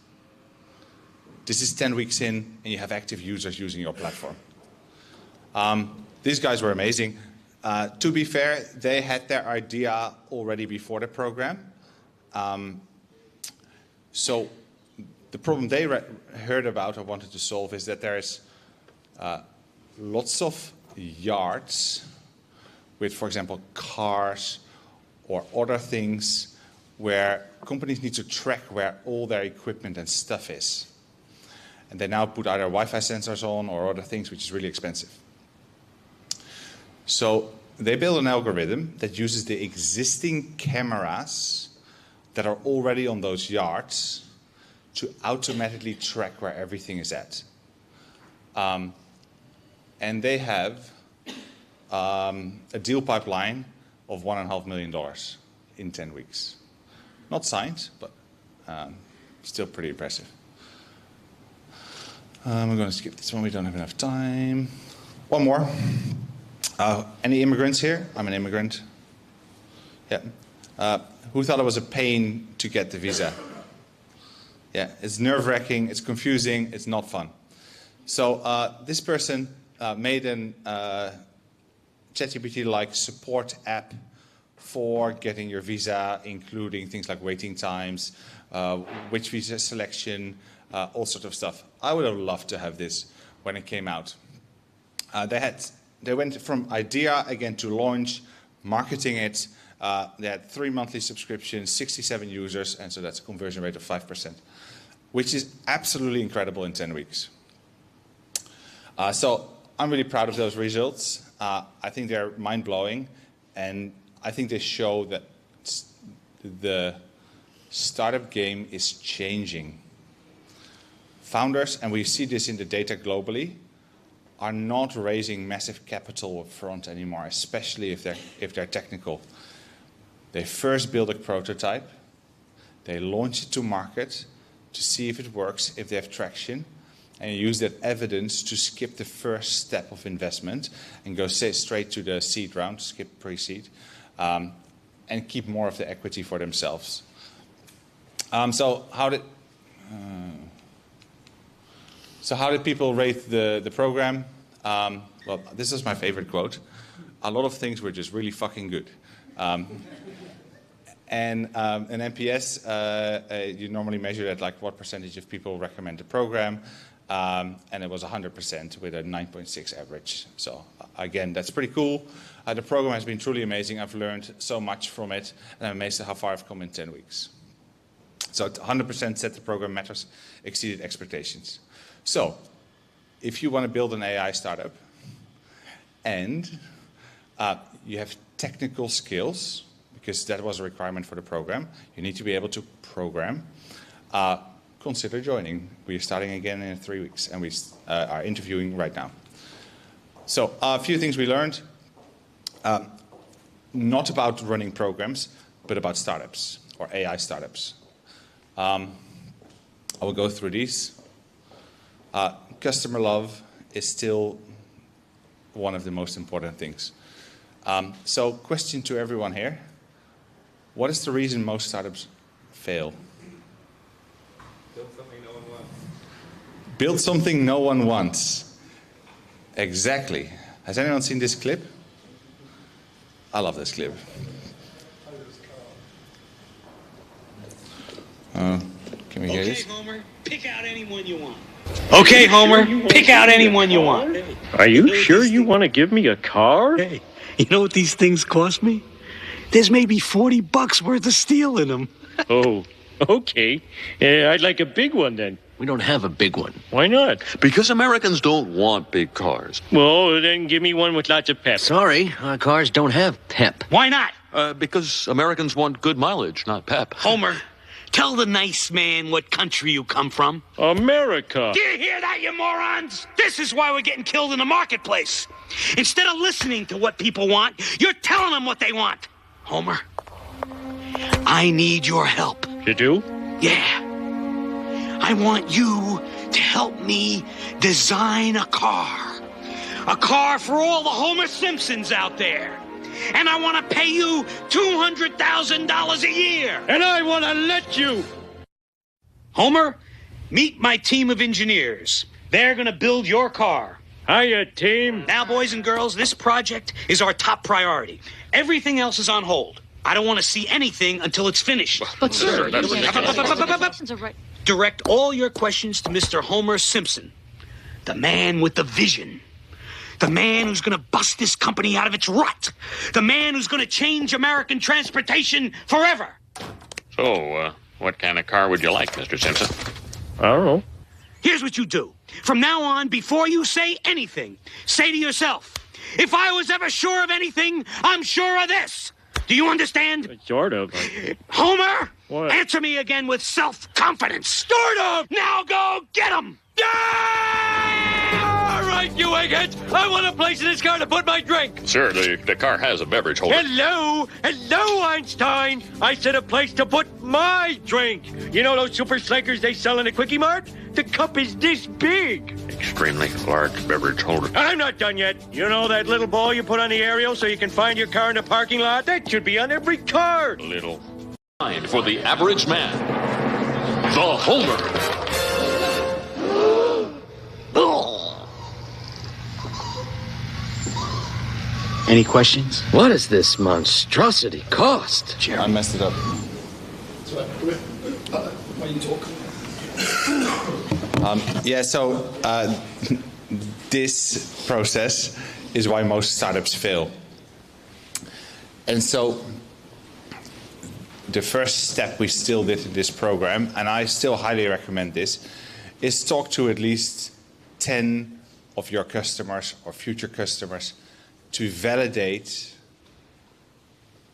This is 10 weeks in, and you have active users using your platform. These guys were amazing. To be fair, they had their idea already before the program. So the problem they heard about or wanted to solve is that there is lots of yards with, for example, cars or other things where companies need to track where all their equipment and stuff is. And they now put either Wi-Fi sensors on or other things, which is really expensive. So they built an algorithm that uses the existing cameras that are already on those yards to automatically track where everything is at. And they have a deal pipeline of $1.5 million in 10 weeks. Not signed, but still pretty impressive. We're going to skip this one. We don't have enough time. One more. Any immigrants here? I'm an immigrant. Yeah. Who thought it was a pain to get the visa? Yeah, it's nerve-wracking, it's confusing, it's not fun. So this person made an ChatGPT-like support app for getting your visa, including things like waiting times, which visa selection, all sorts of stuff. I would have loved to have this when it came out. They went from idea again to launch, marketing it. They had 3 monthly subscriptions, 67 users, and so that's a conversion rate of 5%, which is absolutely incredible in 10 weeks. So I'm really proud of those results. I think they're mind-blowing, and I think they show that the startup game is changing. Founders, and we see this in the data globally, are not raising massive capital up front anymore, especially if they're technical. They first build a prototype, they launch it to market to see if it works, if they have traction, and use that evidence to skip the first step of investment and go straight to the seed round, skip pre-seed, and keep more of the equity for themselves. So how did people rate the program? Well, this is my favorite quote. A lot of things were just really fucking good. And an NPS, you normally measure at like what percentage of people recommend the program, and it was 100% with a 9.6 average. So again, that's pretty cool. The program has been truly amazing. I've learned so much from it, and I'm amazed at how far I've come in 10 weeks. So 100% said the program matters, exceeded expectations. So if you want to build an AI startup and you have technical skills, because that was a requirement for the program, you need to be able to program, consider joining. We're starting again in 3 weeks, and we are interviewing right now. So a few things we learned, not about running programs, but about startups or AI startups. I will go through these. Customer love is still one of the most important things. So question to everyone here. What is the reason most startups fail? Build something no one wants. Build something no one wants. Exactly. Has anyone seen this clip? I love this clip. Can we hear this? Okay, Homer, pick out anyone you want. Okay, Homer, pick out anyone you want. Are you sure you want to give me a car? Hey, you know what these things cost me? There's maybe $40 worth of steel in them. Oh, okay. I'd like a big one then. We don't have a big one. Why not? Because Americans don't want big cars. Well, then give me one with lots of pep. Sorry, our cars don't have pep. Why not? Because Americans want good mileage, not pep. Homer, tell the nice man what country you come from. America. Do you hear that, you morons? This is why we're getting killed in the marketplace. Instead of listening to what people want, you're telling them what they want. Homer, I need your help. You do? Yeah. I want you to help me design a car. A car for all the Homer Simpsons out there. And I want to pay you $200,000 a year. And I want to let you. Homer, meet my team of engineers. They're going to build your car. Hiya, team. Now, boys and girls, this project is our top priority. Everything else is on hold. I don't want to see anything until it's finished. But sir, Direct all your questions to Mr. Homer Simpson, the man with the vision. The man who's going to bust this company out of its rut. The man who's going to change American transportation forever. So, what kind of car would you like, Mr. Simpson? I don't know. Here's what you do. From now on, before you say anything, say to yourself, if I was ever sure of anything, I'm sure of this. Do you understand? Sort of. Homer, What? answer me again with self-confidence. Sort of. Now go get him. All right, you eggheads. I want a place in this car to put my drink. Sir, the car has a beverage holder. Hello, Einstein. I said a place to put my drink. You know those super slakers they sell in the Quickie Mart? The cup is this big. Extremely large beverage holder. I'm not done yet. You know that little ball you put on the aerial so you can find your car in the parking lot? That should be on every car. Little. For the average man, the Homer. Any questions? What does this monstrosity cost? I messed it up. Why you talk? This process is why most startups fail. And so the first step we still did in this program, and I still highly recommend this, is talk to at least 10 of your customers or future customers to validate,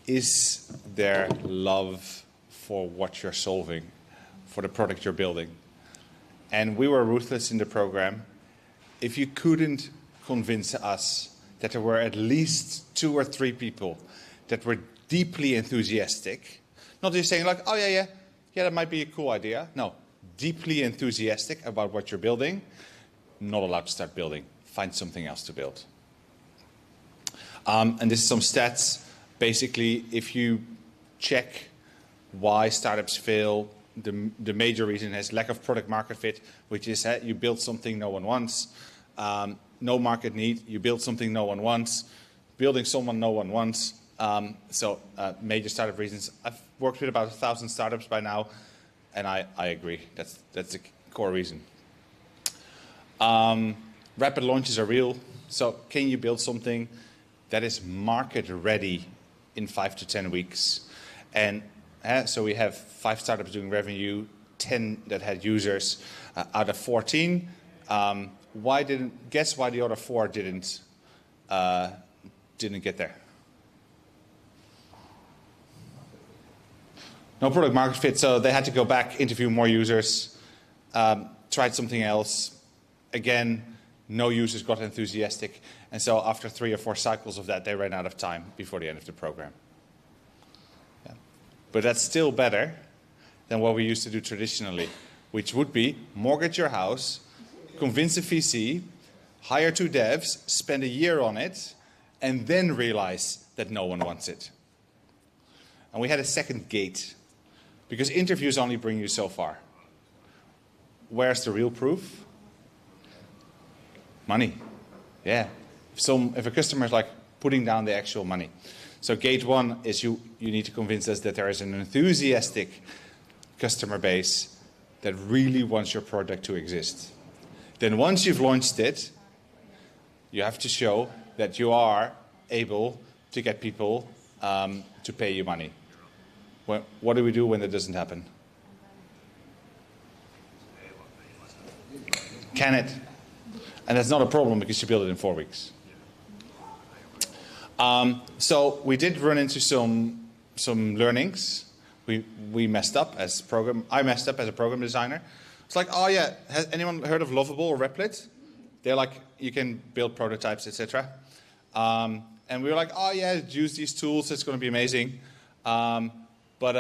is there love for what you're solving, for the product you're building. And we were ruthless in the program. If you couldn't convince us that there were at least 2 or 3 people that were deeply enthusiastic, not just saying like, oh yeah, that might be a cool idea. No, deeply enthusiastic about what you're building, not allowed to start building. Find something else to build. And this is some stats. Basically, if you check why startups fail, the major reason is lack of product market fit, which is you build something no one wants. No market need, you build something no one wants. Building someone no one wants. Major startup reasons. I've worked with about 1,000 startups by now, and I agree. That's the core reason. Rapid launches are real. So can you build something that is market ready in 5 to 10 weeks? And so we have 5 startups doing revenue, 10 that had users out of 14. Guess why the other 4 didn't get there? No product market fit, so they had to go back, interview more users, tried something else. Again, no users got enthusiastic, and so after 3 or 4 cycles of that, they ran out of time before the end of the program. Yeah. But that's still better than what we used to do traditionally, which would be mortgage your house, convince a VC, hire 2 devs, spend a year on it, and then realize that no one wants it. And we had a second gate, because interviews only bring you so far. Where's the real proof? Money. Yeah. If a customer is like putting down the actual money. So gate 1 is you need to convince us that there is an enthusiastic customer base that really wants your product to exist. Then once you've launched it, you have to show that you are able to get people to pay you money. What do we do when that doesn't happen? Can it? And that's not a problem because you build it in 4 weeks. So we did run into some learnings. We messed up as I messed up as a program designer. It's like, oh yeah, has anyone heard of Lovable or Replit? They're like, you can build prototypes, etc. And we were like, oh yeah, use these tools, it's going to be amazing. But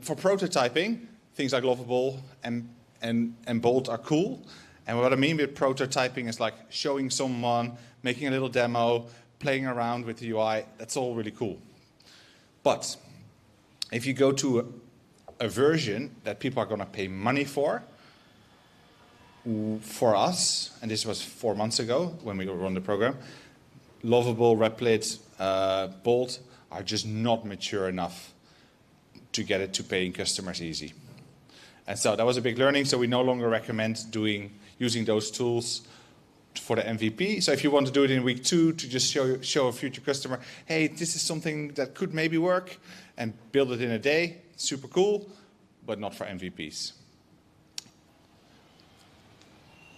for prototyping, things like Lovable and Bolt are cool. And what I mean with prototyping is like showing someone, making a little demo, playing around with the UI. That's all really cool. But if you go to a version that people are going to pay money for us, and this was 4 months ago when we run the program, Lovable, Replit, Bolt are just not mature enough to get it to paying customers easy. And so that was a big learning. So we no longer recommend using those tools for the MVP. So if you want to do it in week 2 to just show a future customer, hey, this is something that could maybe work, and build it in a day, super cool, but not for MVPs.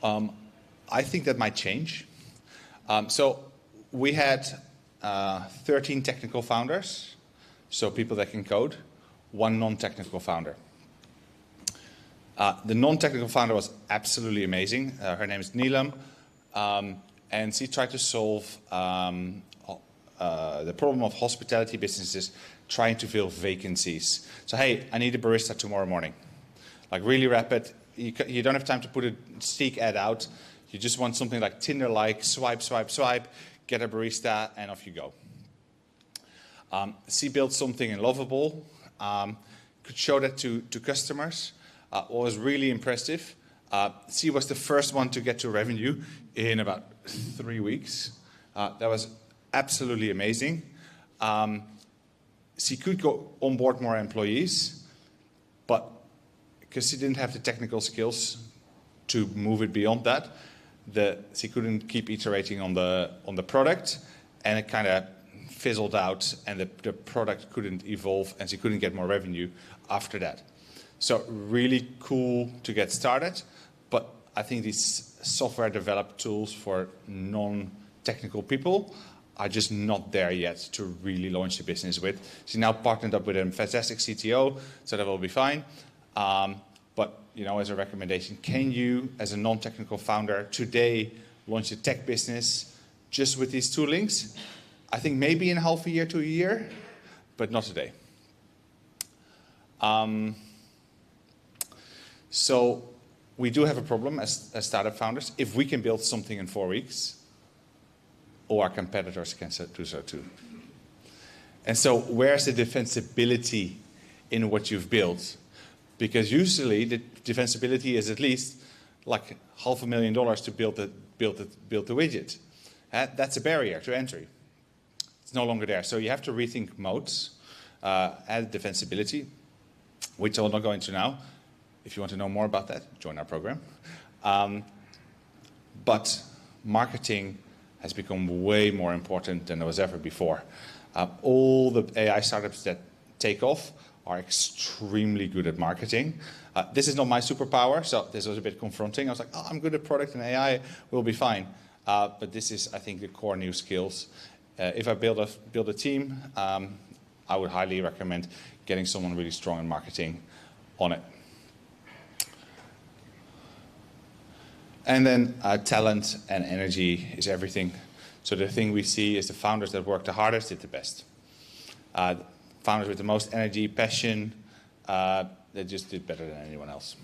I think that might change. So we had 13 technical founders, so people that can code, 1 non-technical founder. The non-technical founder was absolutely amazing. Her name is Neelam, and she tried to solve the problem of hospitality businesses trying to fill vacancies. So, hey, I need a barista tomorrow morning. Like really rapid. You don't have time to put a Seek ad out. You just want something like Tinder-like, swipe, swipe, swipe, get a barista, and off you go. She built something in Lovable, could show that to customers. What was really impressive, she was the first one to get to revenue in about 3 weeks. That was absolutely amazing. She could go onboard more employees, but because she didn't have the technical skills to move it beyond that, she couldn't keep iterating on the product, and it kind of fizzled out, and the product couldn't evolve, and she couldn't get more revenue after that. So really cool to get started, but I think these software developed tools for non-technical people are just not there yet to really launch the business with. She now partnered up with a fantastic CTO, so that will be fine. But as a recommendation, can you, as a non-technical founder, today launch a tech business just with these toolings? I think maybe in half a year to a year, but not today. So we do have a problem as startup founders. If we can build something in 4 weeks, all our competitors can do so too. And so where's the defensibility in what you've built? Because usually the defensibility is at least like $500,000 to build the widget. That's a barrier to entry. It's no longer there. So you have to rethink moats, add defensibility, which I'll not go into now. If you want to know more about that, join our program. But marketing has become way more important than it was ever before. All the AI startups that take off are extremely good at marketing. This is not my superpower, so this was a bit confronting. I was like, oh, I'm good at product and AI, we'll be fine. But this is, I think, the core new skills. If I build a team, I would highly recommend getting someone really strong in marketing on it. And then talent and energy is everything. So the thing we see is the founders that work the hardest did the best. Founders with the most energy, passion, they just did better than anyone else.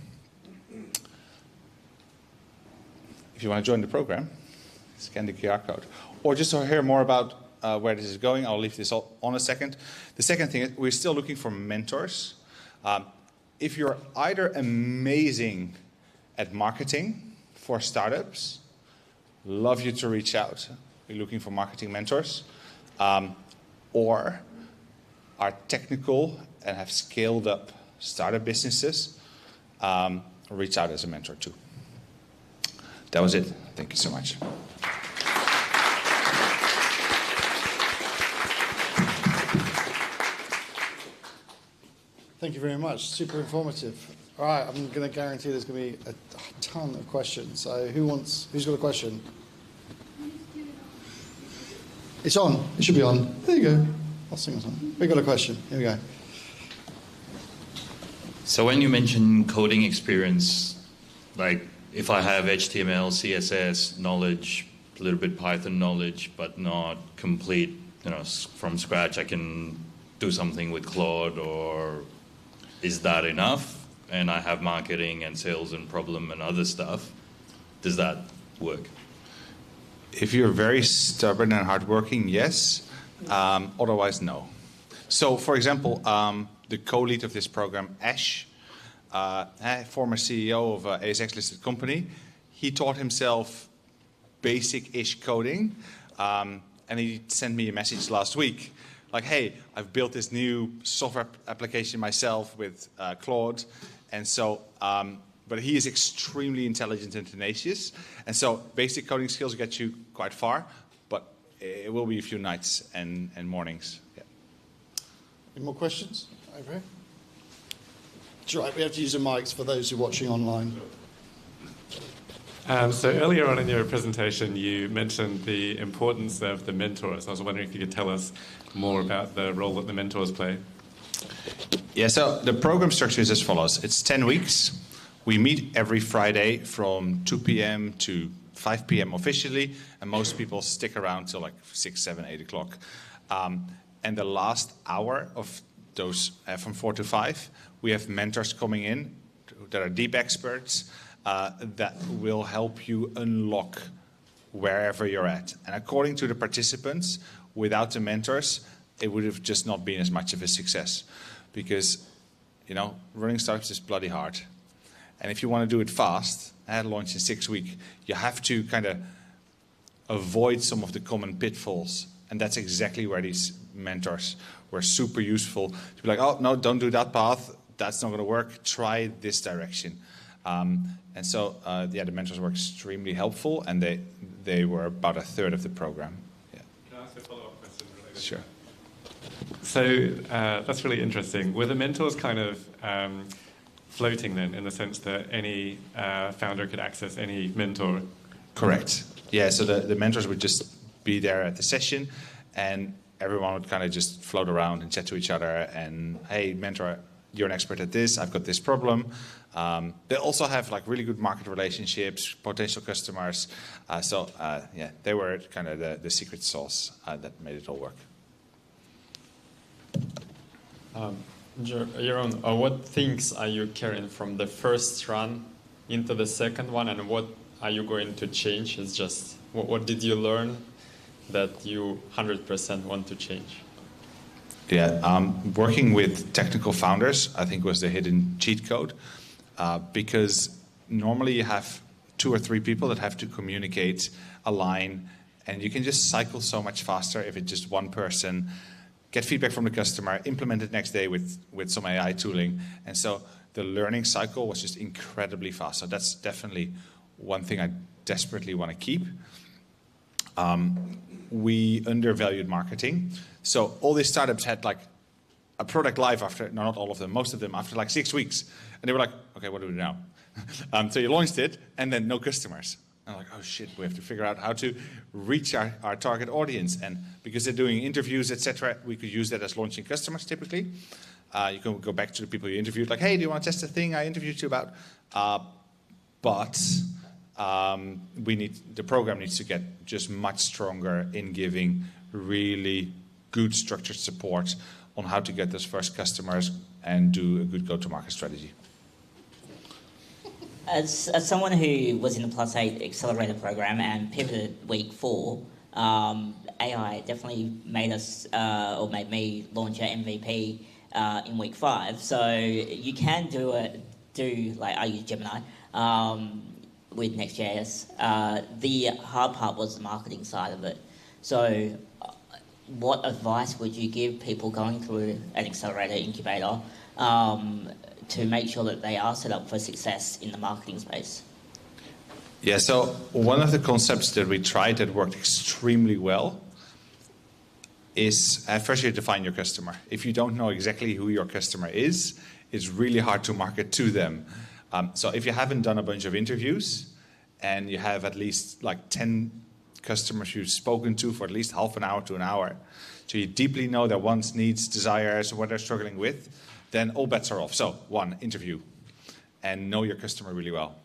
if you want to join the program, scan the QR code. Or just to hear more about where this is going, I'll leave this on a second. The second thing is we're still looking for mentors. If you're either amazing at marketing for startups, love you to reach out. We're looking for marketing mentors. Or are technical and have scaled up startup businesses, reach out as a mentor too. That was it. Thank you so much. Thank you very much. Super informative. All right, I'm going to guarantee there's going to be a ton of questions. So who's got a question? It's on. It should be on. There you go. I'll sing a song. We got a question. Here we go. So when you mention coding experience, like if I have HTML, CSS knowledge, a little bit Python knowledge, but not complete, from scratch, I can do something with Claude, or is that enough? And I have marketing and sales and problem and other stuff. Does that work? If you're very stubborn and hardworking, yes. Otherwise, no. So, for example, the co-lead of this program, Ash, former CEO of an ASX-listed company, he taught himself basic-ish coding, and he sent me a message last week, like, hey, I've built this new software application myself with Claude, and so, but he is extremely intelligent and tenacious, and so basic coding skills get you quite far, but it will be a few nights and mornings. Yeah. Any more questions? Over here. That's right, we have to use the mics for those who are watching online. So earlier on in your presentation, you mentioned the importance of the mentors. I was wondering if you could tell us more about the role that the mentors play. Yeah, so the program structure is as follows. It's 10 weeks. We meet every Friday from 2 p.m. to 5 p.m. officially, and most people stick around till like 6, 7, 8 o'clock. And the last hour of those, from 4 to 5, we have mentors coming in that are deep experts that will help you unlock wherever you're at. And according to the participants, without the mentors, it would have just not been as much of a success. Because, running startups is bloody hard. And if you want to do it fast, launch in 6 weeks, you have to kind of avoid some of the common pitfalls. And that's exactly where these mentors were super useful. To be like, oh, no, don't do that path. That's not going to work. Try this direction. And so, the mentors were extremely helpful, and they were about a third of the program. Yeah. Can I ask a follow-up question related? Sure. So that's really interesting. Were the mentors kind of floating then, in the sense that any founder could access any mentor? Correct. Yeah, so the mentors would just be there at the session, and everyone would kind of just float around and chat to each other, and, hey, mentor, you're an expert at this, I've got this problem. They also have like really good market relationships, potential customers. They were kind of the secret sauce that made it all work. Jeroen, what things are you carrying from the first run into the second one, and what are you going to change? It's just, what did you learn that you 100% want to change? Yeah, working with technical founders, I think, was the hidden cheat code, because normally you have 2 or 3 people that have to communicate, align, and you can just cycle so much faster if it's just one person, get feedback from the customer, implement it next day with some AI tooling. And so the learning cycle was just incredibly fast. So that's definitely one thing I desperately want to keep. We undervalued marketing. So all these startups had like a product live after, no, not all of them, most of them after like 6 weeks. And they were like, okay, what do we do now? So you launched it and then no customers. And I'm like, oh shit, we have to figure out how to reach our target audience. And because they're doing interviews, etc., we could use that as launching customers typically. You can go back to the people you interviewed, like, hey, do you want to test the thing I interviewed you about? But the program needs to get just much stronger in giving really good structured support on how to get those first customers and do a good go-to-market strategy. As someone who was in the Plus 8 Accelerator program and pivoted week 4, AI definitely made us, or made me launch an MVP in week 5. So you can do like I use Gemini with Next.js. The hard part was the marketing side of it. So what advice would you give people going through an accelerator incubator to make sure that they are set up for success in the marketing space? Yeah, so one of the concepts that we tried that worked extremely well is first you have to define your customer. If you don't know exactly who your customer is, it's really hard to market to them. So if you haven't done a bunch of interviews and you have at least like 10 customers you've spoken to for at least half an hour to an hour, so you deeply know their wants, needs, desires, what they're struggling with, then all bets are off. So 1, interview and know your customer really well.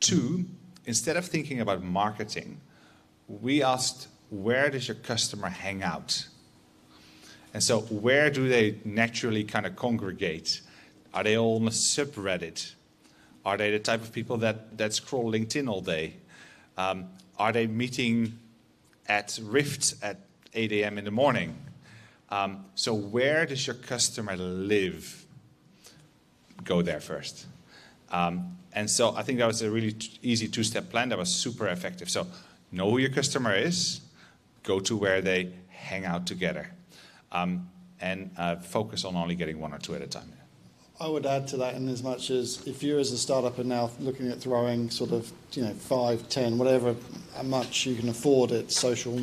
2, instead of thinking about marketing, we asked, where does your customer hang out? And so where do they naturally kind of congregate? Are they all on a subreddit? Are they the type of people that scroll LinkedIn all day? Are they meeting at Rift at 8 a.m. in the morning? So where does your customer live? Go there first. And so I think that was a really easy 2-step plan that was super effective. So know who your customer is, go to where they hang out together, and focus on only getting 1 or 2 at a time. I would add to that in as much as if you as a startup are now looking at throwing sort of 5, 10, whatever much you can afford at social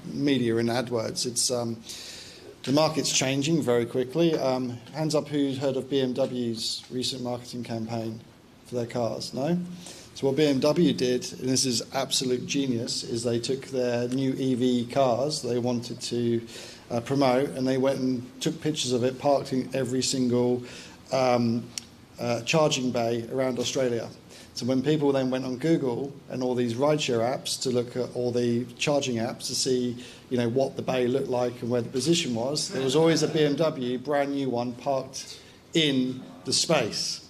media and AdWords, it's the market's changing very quickly. Hands up who's heard of BMW's recent marketing campaign for their cars? No? So what BMW did, and this is absolute genius, is they took their new EV cars they wanted to promote, and they went and took pictures of it parked in every single charging bay around Australia. So when people then went on Google and all these rideshare apps to look at all the charging apps to see, what the bay looked like and where the position was, there was always a BMW, brand new one, parked in the space.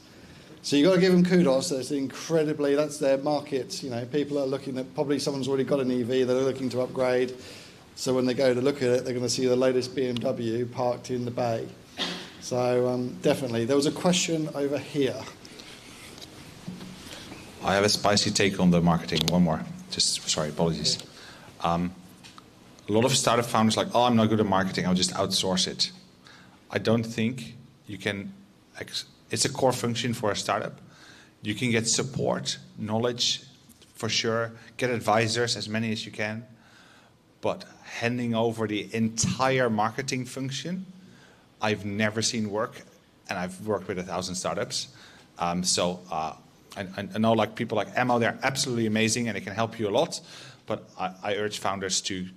So you've got to give them kudos. That's their market. People are looking at, probably someone's already got an EV, they're looking to upgrade. So when they go to look at it, they're going to see the latest BMW parked in the bay. So definitely. There was a question over here. I have a spicy take on the marketing. One more. Apologies. A lot of startup founders are like, I'm not good at marketing, I'll just outsource it. I don't think you can. It's a core function for a startup. You can get support, knowledge, for sure. Get advisors, as many as you can. But handing over the entire marketing function, I've never seen work, and I've worked with 1,000 startups. I know people like Emma, they're absolutely amazing and it can help you a lot, but I urge founders to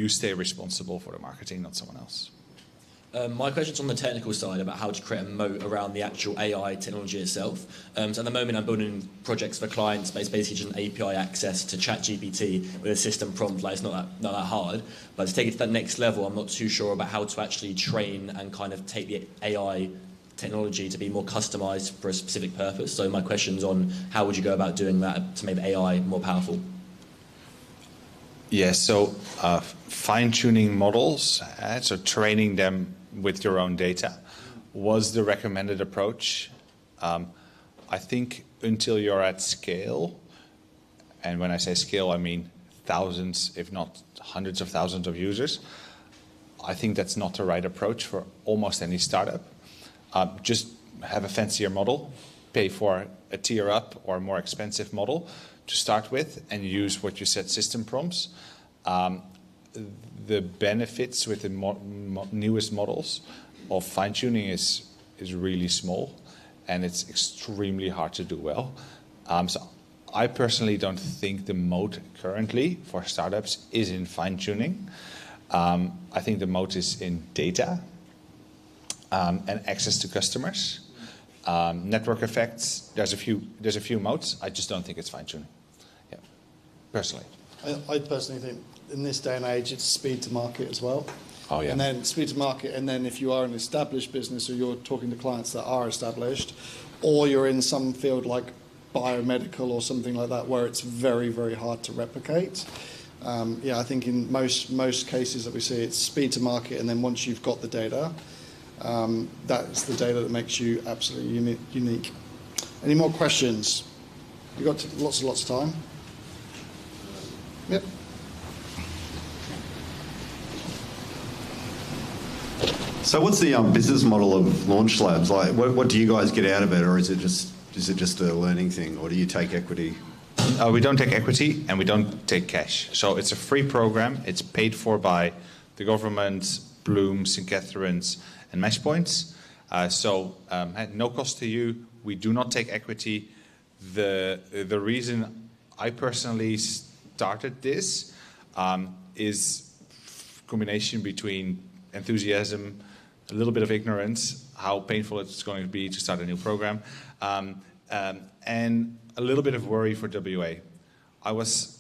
stay responsible for the marketing, not someone else. My question's on the technical side about how to create a moat around the actual AI technology itself. So at the moment I'm building projects for clients, but it's basically just an API access to ChatGPT with a system prompt. It's not that hard, but to take it to that next level, I'm not too sure about how to actually train and kind of take the AI technology to be more customized for a specific purpose. So my question's on how would you go about doing that to make AI more powerful? Yeah, so fine-tuning models, so training them with your own data was the recommended approach. I think until you're at scale, and when I say scale, I mean thousands, if not hundreds of thousands of users, I think that's not the right approach for almost any startup. Just have a fancier model, pay for a tier up or a more expensive model to start with, and use what you said, system prompts. The benefits with the newest models of fine-tuning is really small, and it's extremely hard to do well. So I personally don't think the moat currently for startups is in fine-tuning. I think the moat is in data and access to customers. Network effects, there's a few moats. I just don't think it's fine-tuning. Yeah, personally. I personally think in this day and age, it's speed to market as well. Oh, yeah. And then speed to market, and then if you are an established business or you're talking to clients that are established, or you're in some field like biomedical or something like that where it's very, very hard to replicate. I think in most cases that we see, it's speed to market, and then once you've got the data, that's the data that makes you absolutely unique. Any more questions? We've got lots of time. Yep. So what's the business model of LaunchLABs? Like, what do you guys get out of it, or is it just a learning thing, or do you take equity? We don't take equity and we don't take cash. So it's a free program. It's paid for by the government, Bloom, St. Catherine's, and Meshpoints. At no cost to you. We do not take equity. The reason I personally started this is a combination between enthusiasm, a little bit of ignorance, how painful it's going to be to start a new program, and a little bit of worry for WA. I was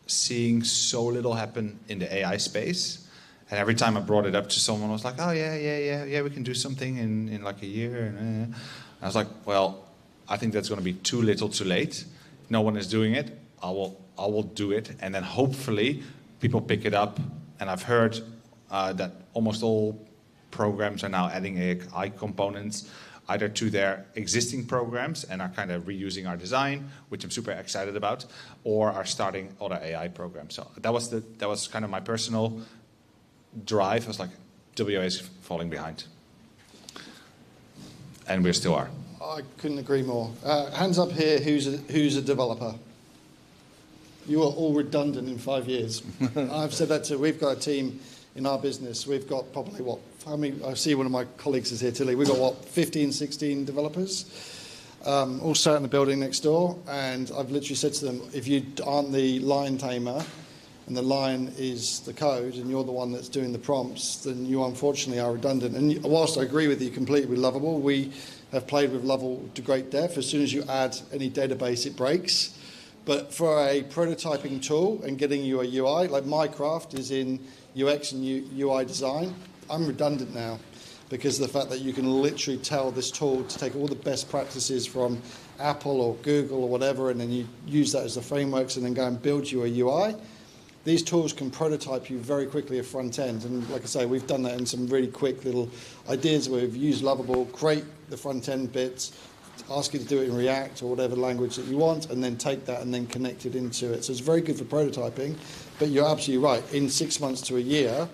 seeing so little happen in the AI space, and every time I brought it up to someone, I was like, oh yeah, we can do something in like a year. And I was like, well, I think that's going to be too little too late. No one is doing it. I will do it, and then hopefully people pick it up. And I've heard that almost all programs are now adding AI components either to their existing programs and are kind of reusing our design, which I'm super excited about, or are starting other AI programs. So that was kind of my personal drive. I was like, WA is falling behind, and we still are. I couldn't agree more. Hands up here, who's a developer? You are all redundant in 5 years. I've said that too. We've got a team in our business. We've got probably I see one of my colleagues is here, Tilly. We've got 15, 16 developers, all sat in the building next door. And I've literally said to them, if you aren't the line tamer, and the line is the code, and you're the one that's doing the prompts, then you unfortunately are redundant. And whilst I agree with you completely with Lovable, we have played with Lovable to great depth. As soon as you add any database, it breaks. But for a prototyping tool and getting you a UI, like my craft is in UX and UI design, I'm redundant now because of the fact that you can literally tell this tool to take all the best practices from Apple or Google or whatever, and then you use that as the frameworks and then go and build you a UI. These tools can prototype you very quickly a front end. And like I say, we've done that in some really quick little ideas where we've used Lovable, create the front end bits, ask you to do it in React or whatever language that you want, and then take that and then connect it into it. So it's very good for prototyping, but you're absolutely right. In 6 months to a year,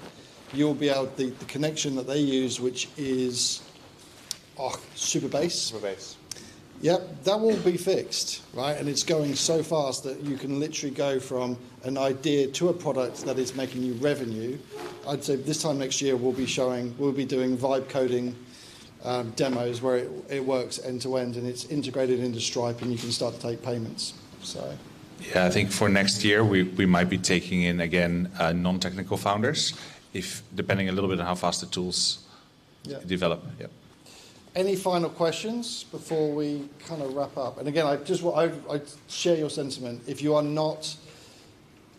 you'll be able, the connection that they use, which is Superbase. Superbase. Yep, that will be fixed, right? And it's going so fast that you can literally go from an idea to a product that is making you revenue. I'd say this time next year we'll be doing vibe coding demos where it works end to end and it's integrated into Stripe and you can start to take payments. So. Yeah, I think for next year we might be taking in again non-technical founders, if depending a little bit on how fast the tools develop. Yeah. Any final questions before we kind of wrap up? And again, I share your sentiment. If you are not,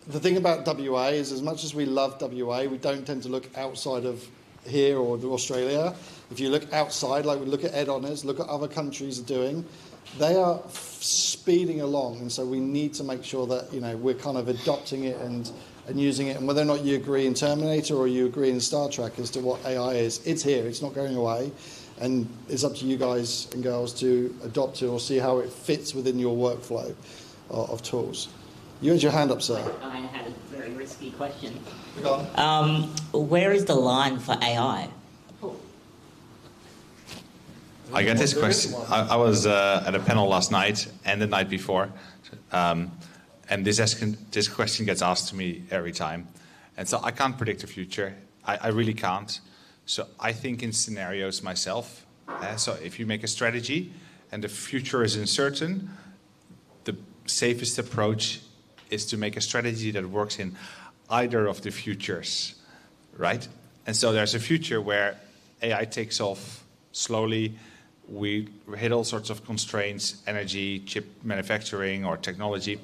the thing about WA is as much as we love WA, we don't tend to look outside of here or Australia. If you look outside, like we look at Ed Honours, look at other countries are doing, they are speeding along. And so we need to make sure that, we're kind of adopting it and using it. And whether or not you agree in Terminator or you agree in Star Trek as to what AI is, it's here, it's not going away. And it's up to you guys and girls to adopt it or see how it fits within your workflow of tools. You had your hand up, sir. I had a very risky question. Go on. Where is the line for AI? I get this question. I was at a panel last night and the night before, and this question gets asked to me every time. And so I can't predict the future. I really can't. So I think in scenarios myself. So if you make a strategy and the future is uncertain, the safest approach is to make a strategy that works in either of the futures, right? And so there's a future where AI takes off slowly. We hit all sorts of constraints, energy, chip manufacturing, or technology.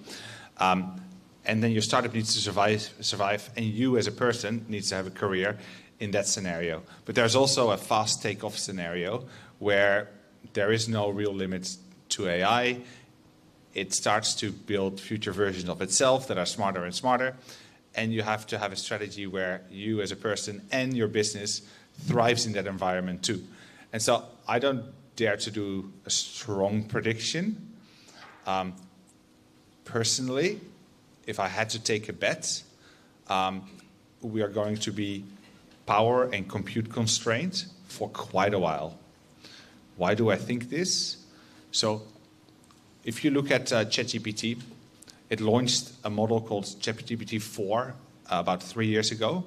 And then your startup needs to survive, and you as a person needs to have a career in that scenario. But there's also a fast takeoff scenario where there is no real limit to AI. It starts to build future versions of itself that are smarter and smarter. And you have to have a strategy where you as a person and your business thrives in that environment too. And so I don't dare to do a strong prediction. Personally, if I had to take a bet, we are going to be power and compute constrained for quite a while. Why do I think this? So if you look at ChatGPT, it launched a model called ChatGPT 4 about 3 years ago.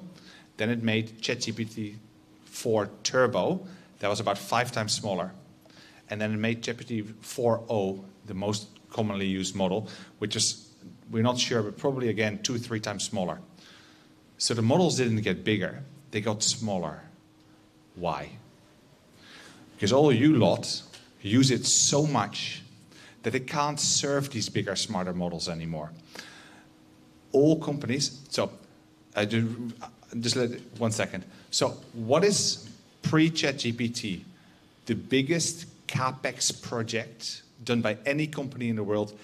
Then it made ChatGPT 4 Turbo, that was about 5 times smaller. And then it made ChatGPT 4o, the most commonly used model, which is, we're not sure, but probably again 2-3 times smaller. So the models didn't get bigger, they got smaller. Why? Because all you lot use it so much that it can't serve these bigger, smarter models anymore. All companies, so just 1 second. So what is pre-ChatGPT the biggest CapEx project done by any company in the world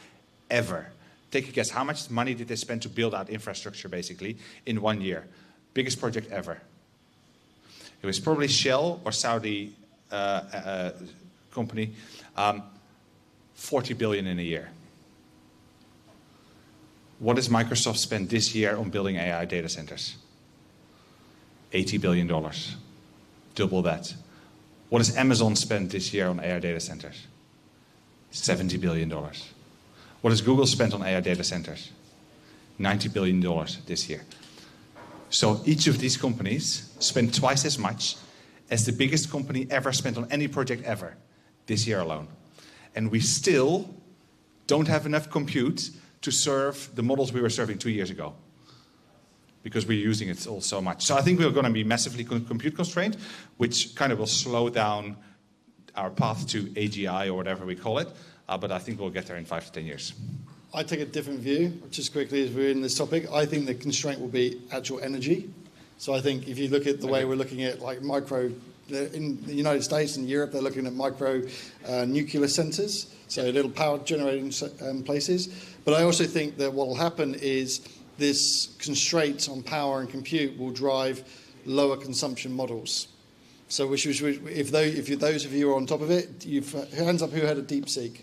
ever? Take a guess. How much money did they spend to build out infrastructure, basically, in 1 year? Biggest project ever. It was probably Shell or Saudi company. 40 billion in a year. What does Microsoft spend this year on building AI data centers? $80 billion. Double that. What does Amazon spend this year on AI data centers? $70 billion. What has Google spent on AI data centers? $90 billion this year. So each of these companies spent twice as much as the biggest company ever spent on any project ever this year alone. And we still don't have enough compute to serve the models we were serving 2 years ago, because we're using it all so much. So I think we're going to be massively compute constrained, which kind of will slow down our path to AGI or whatever we call it. But I think we'll get there in 5 to 10 years. I take a different view, just quickly as we're in this topic. I think the constraint will be actual energy. So I think if you look at the way we're looking at like micro, in the United States and Europe, they're looking at micro nuclear centers, so little power generating places. But I also think that what will happen is this constraint on power and compute will drive lower consumption models. So if those of you are on top of it, hands up who had a DeepSeek?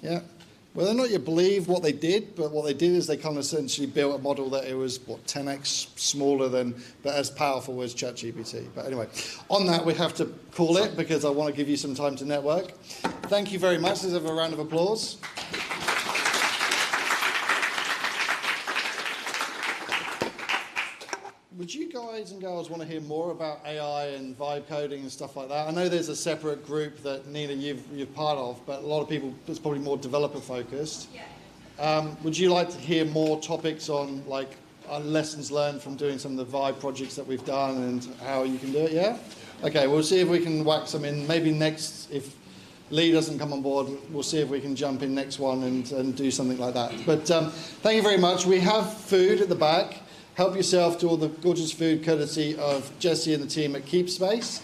Yeah. Whether or not you believe what they did, but what they did is they kind of essentially built a model that it was, 10x smaller than, but as powerful as ChatGPT. But anyway, on that, we have to call it because I want to give you some time to network. Thank you very much. Let's have a round of applause. Would you guys and girls want to hear more about AI and vibe coding and stuff like that? I know there's a separate group that Nina you're part of, but a lot of people it's probably more developer focused. Yeah. Would you like to hear more topics on like lessons learned from doing some of the vibe projects that we've done and how you can do it? Yeah. Okay. We'll see if we can whack some in. Maybe next, if Lee doesn't come on board, we'll see if we can jump in next one and do something like that. But thank you very much. We have food at the back. Help yourself to all the gorgeous food courtesy of Jesse and the team at Keep Space.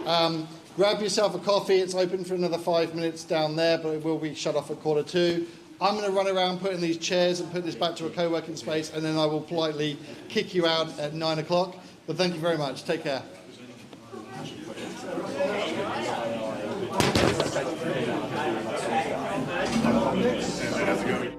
Grab yourself a coffee. It's open for another 5 minutes down there, but it will be shut off at 1:45. I'm going to run around putting these chairs and put this back to a co-working space, and then I will politely kick you out at 9 o'clock. But thank you very much. Take care. That's good.